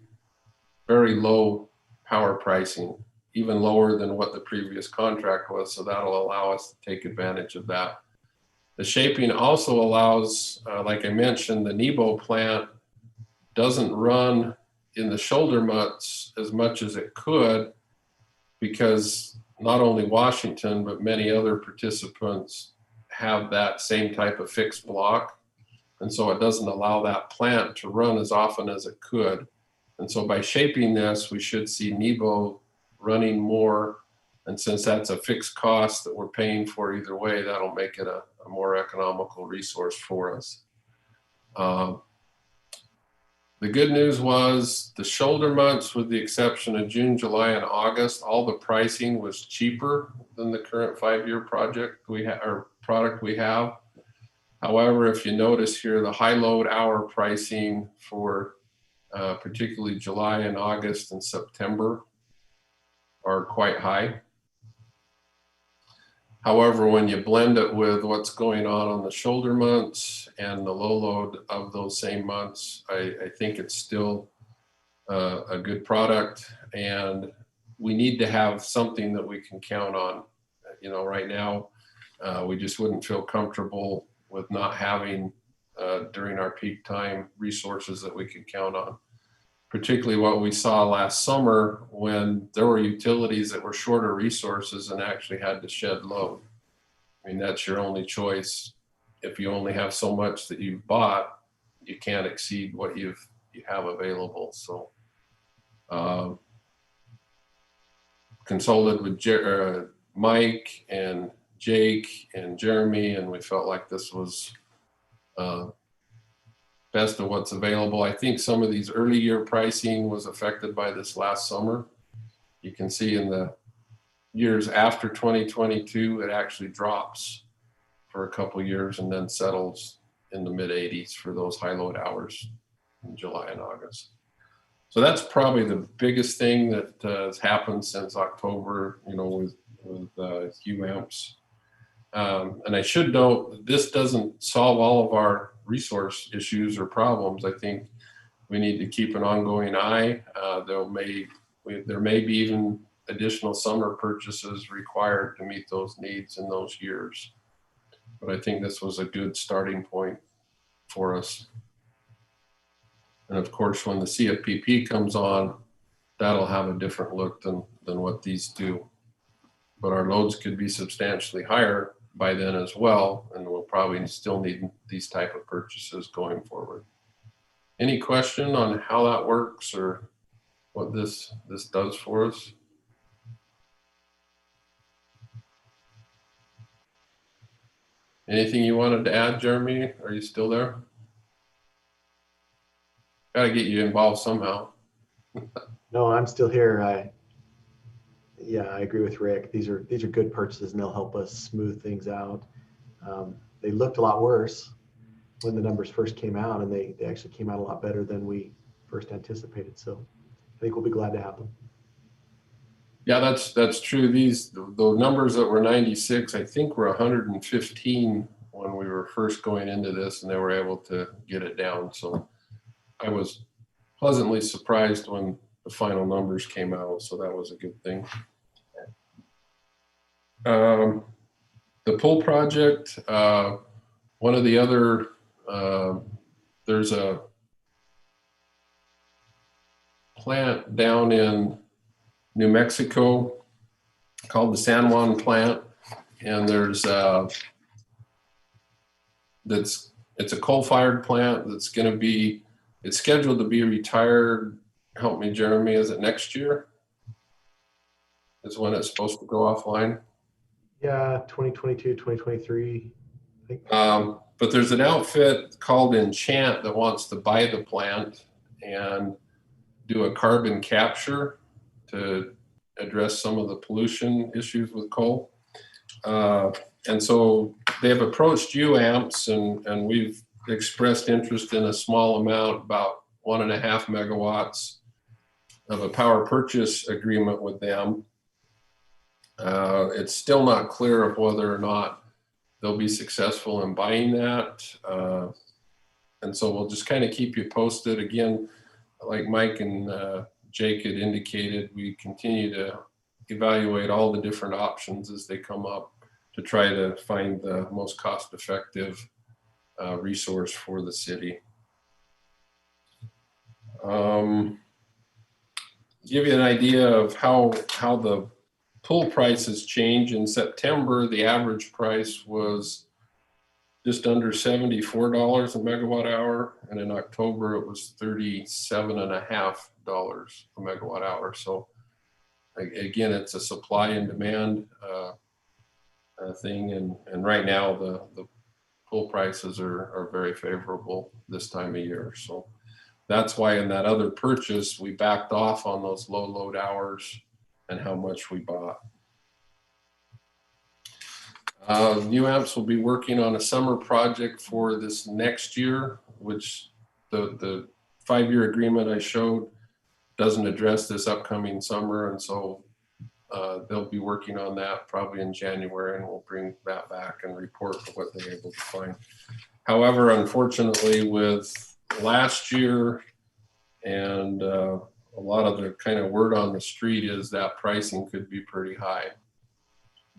very low power pricing, even lower than what the previous contract was. So that'll allow us to take advantage of that. The shaping also allows, like I mentioned, the Nebo plant doesn't run in the shoulder months as much as it could because not only Washington, but many other participants have that same type of fixed block. And so it doesn't allow that plant to run as often as it could. And so by shaping this, we should see Nebo running more. And since that's a fixed cost that we're paying for either way, that'll make it a more economical resource for us. The good news was the shoulder months, with the exception of June, July, and August, all the pricing was cheaper than the current 5-year project or product we have. However, if you notice here, the high load hour pricing for particularly July and August and September are quite high. However, when you blend it with what's going on the shoulder months and the low load of those same months, I think it's still a good product, and we need to have something that we can count on. You know, right now, we just wouldn't feel comfortable with not having during our peak time resources that we could count on. Particularly what we saw last summer when there were utilities that were shorter resources and actually had to shed load. I mean, that's your only choice. If you only have so much that you've bought, you can't exceed what you have available. So consulted with Mike and Jake and Jeremy, and we felt like this was best of what's available. I think some of these early year pricing was affected by this last summer. You can see in the years after 2022, it actually drops for a couple years and then settles in the mid 80s for those high load hours in July and August. So that's probably the biggest thing that has happened since October, you know, with UAMPS. And I should note, this doesn't solve all of our resource issues or problems. I think we need to keep an ongoing eye. There may be even additional summer purchases required to meet those needs in those years. But I think this was a good starting point for us. And of course, when the CFPP comes on, that'll have a different look than what these do. But our loads could be substantially higher by then as well, and we'll probably still need these type of purchases going forward. Any question on how that works or what this does for us? Anything you wanted to add, Jeremy? Are you still there? Got to get you involved somehow. No, I'm still here. Yeah, I agree with Rick. These are good purchases, and they'll help us smooth things out. They looked a lot worse when the numbers first came out, and they actually came out a lot better than we first anticipated. So I think we'll be glad to have them. Yeah, that's true. The numbers that were 96, I think were 115 when we were first going into this, and they were able to get it down. So I was pleasantly surprised when the final numbers came out. So that was a good thing. The pool project, one of the other, there's a plant down in New Mexico called the San Juan plant, and there's it's a coal-fired plant that's going to be, it's scheduled to be retired. Help me, Jeremy, is it next year is when it's supposed to go offline? Yeah, 2022, 2023, I think. But there's an outfit called Enchant that wants to buy the plant and do a carbon capture to address some of the pollution issues with coal. And so they have approached UAMPS, and we've expressed interest in a small amount, about 1.5 megawatts of a power purchase agreement with them. It's still not clear of whether or not they'll be successful in buying that. And so we'll just kind of keep you posted. Again, like Mike and Jake had indicated, we continue to evaluate all the different options as they come up to try to find the most cost-effective resource for the city. Give you an idea of how the pool prices change. In September, the average price was just under $74 a megawatt hour. And in October, it was $37.50 a megawatt hour. So again, it's a supply and demand thing. And right now the pool prices are very favorable this time of year. So that's why in that other purchase, we backed off on those low load hours and how much we bought. UAMPS will be working on a summer project for this next year, which the 5-year agreement I showed doesn't address this upcoming summer. And so they'll be working on that probably in January, and we'll bring that back and report what they're able to find. However, unfortunately, with last year and a lot of the kind of word on the street is that pricing could be pretty high.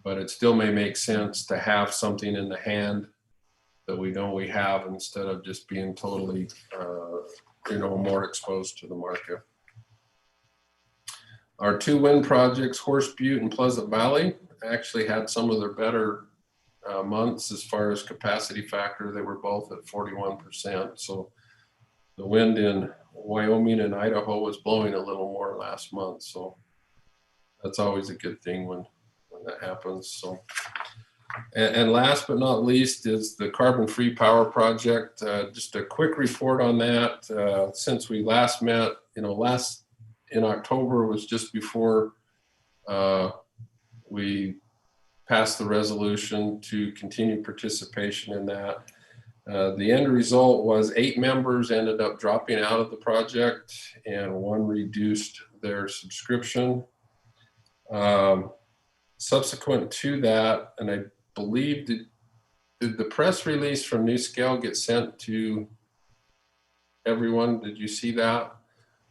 But it still may make sense to have something in the hand that we know we have instead of just being totally, more exposed to the market. Our 2 wind projects, Horse Butte and Pleasant Valley, actually had some of their better months as far as capacity factor. They were both at 41%. So the wind in Wyoming and Idaho was blowing a little more last month. So that's always a good thing when that happens. So, and last but not least is the carbon-free power project. Just a quick report on that. Since we last met, last in October was just before we passed the resolution to continue participation in that. The end result was 8 members ended up dropping out of the project and 1 reduced their subscription. Subsequent to that, and I believe did the press release from NuScale get sent to everyone? Did you see that?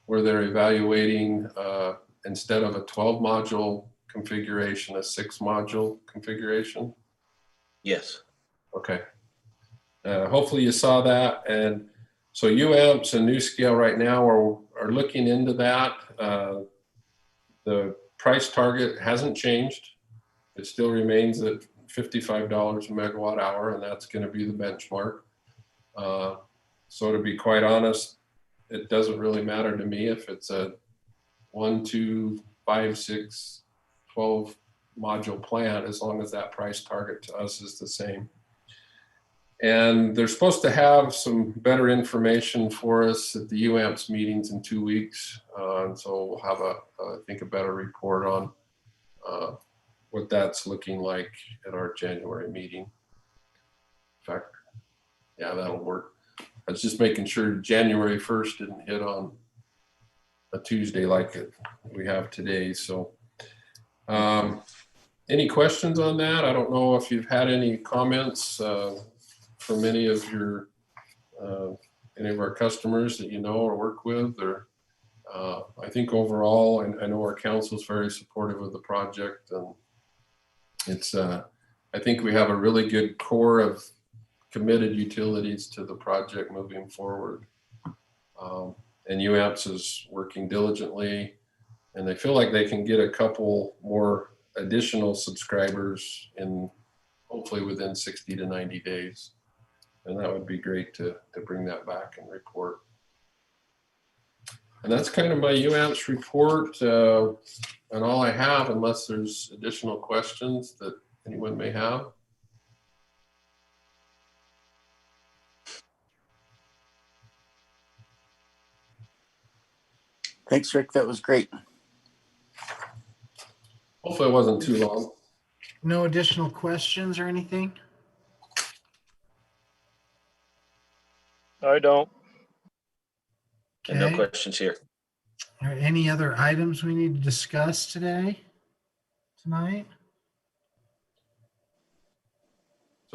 Where they're evaluating instead of a 12 module configuration, a 6 module configuration? Yes. Okay. Hopefully you saw that. And so UAMPS and NuScale right now are looking into that. The price target hasn't changed. It still remains at $55 a megawatt hour, and that's going to be the benchmark. So to be quite honest, it doesn't really matter to me if it's a 1, 2, 5, 6, 12 module plant, as long as that price target to us is the same. And they're supposed to have some better information for us at the UAMPS meetings in 2 weeks. And so we'll have I think a better report on what that's looking like at our January meeting. In fact, yeah, that'll work. I was just making sure January 1st didn't hit on a Tuesday like we have today. So any questions on that? I don't know if you've had any comments from any of our customers that you know or work with, or I think overall, and I know our council is very supportive of the project, and it's I think we have a really good core of committed utilities to the project moving forward. And UAMPS is working diligently, and they feel like they can get a couple more additional subscribers in hopefully within 60 to 90 days. And that would be great to bring that back and report. And that's kind of my UAMPS report and all I have, unless there's additional questions that anyone may have. Thanks, Rick. That was great. Hopefully it wasn't too long. No additional questions or anything? I don't. And no Okay. questions here. Are there any other items we need to discuss tonight? So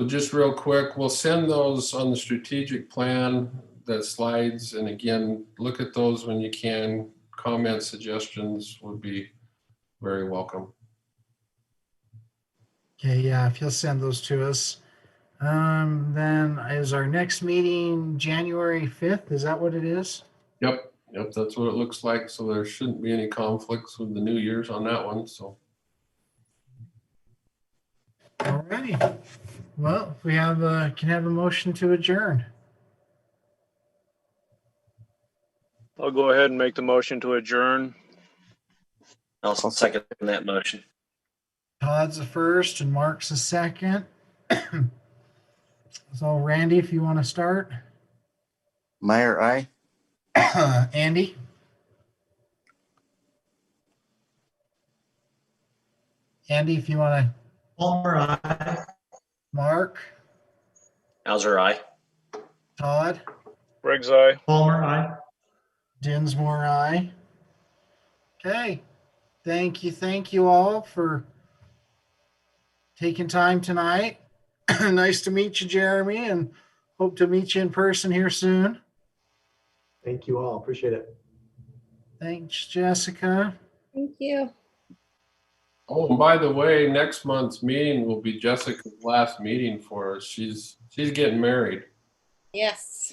just real quick, we'll send those on the strategic plan, the slides. And again, look at those when you can. Comments, suggestions would be very welcome. Okay, yeah, if you'll send those to us. Then is our next meeting January 5th? Is that what it is? Yep, that's what it looks like. So there shouldn't be any conflicts with the New Year's on that one. So All righty. Well, if we have can have a motion to adjourn. I'll go ahead and make the motion to adjourn. I'll second that motion. Todd's the first and Mark's the second. So Randy, if you want to start. Meyer, aye. Andy? Andy, if you want to. Palmer, aye. Mark? Hauser, aye. Todd? Briggs, aye. Palmer, aye. Dinsmore, aye. Okay. Thank you all for taking time tonight. Nice to meet you, Jeremy, and hope to meet you in person here soon. Thank you all. Appreciate it. Thanks, Jessica. Thank you. Oh, and by the way, next month's meeting will be Jessica's last meeting for us. She's getting married. Yes.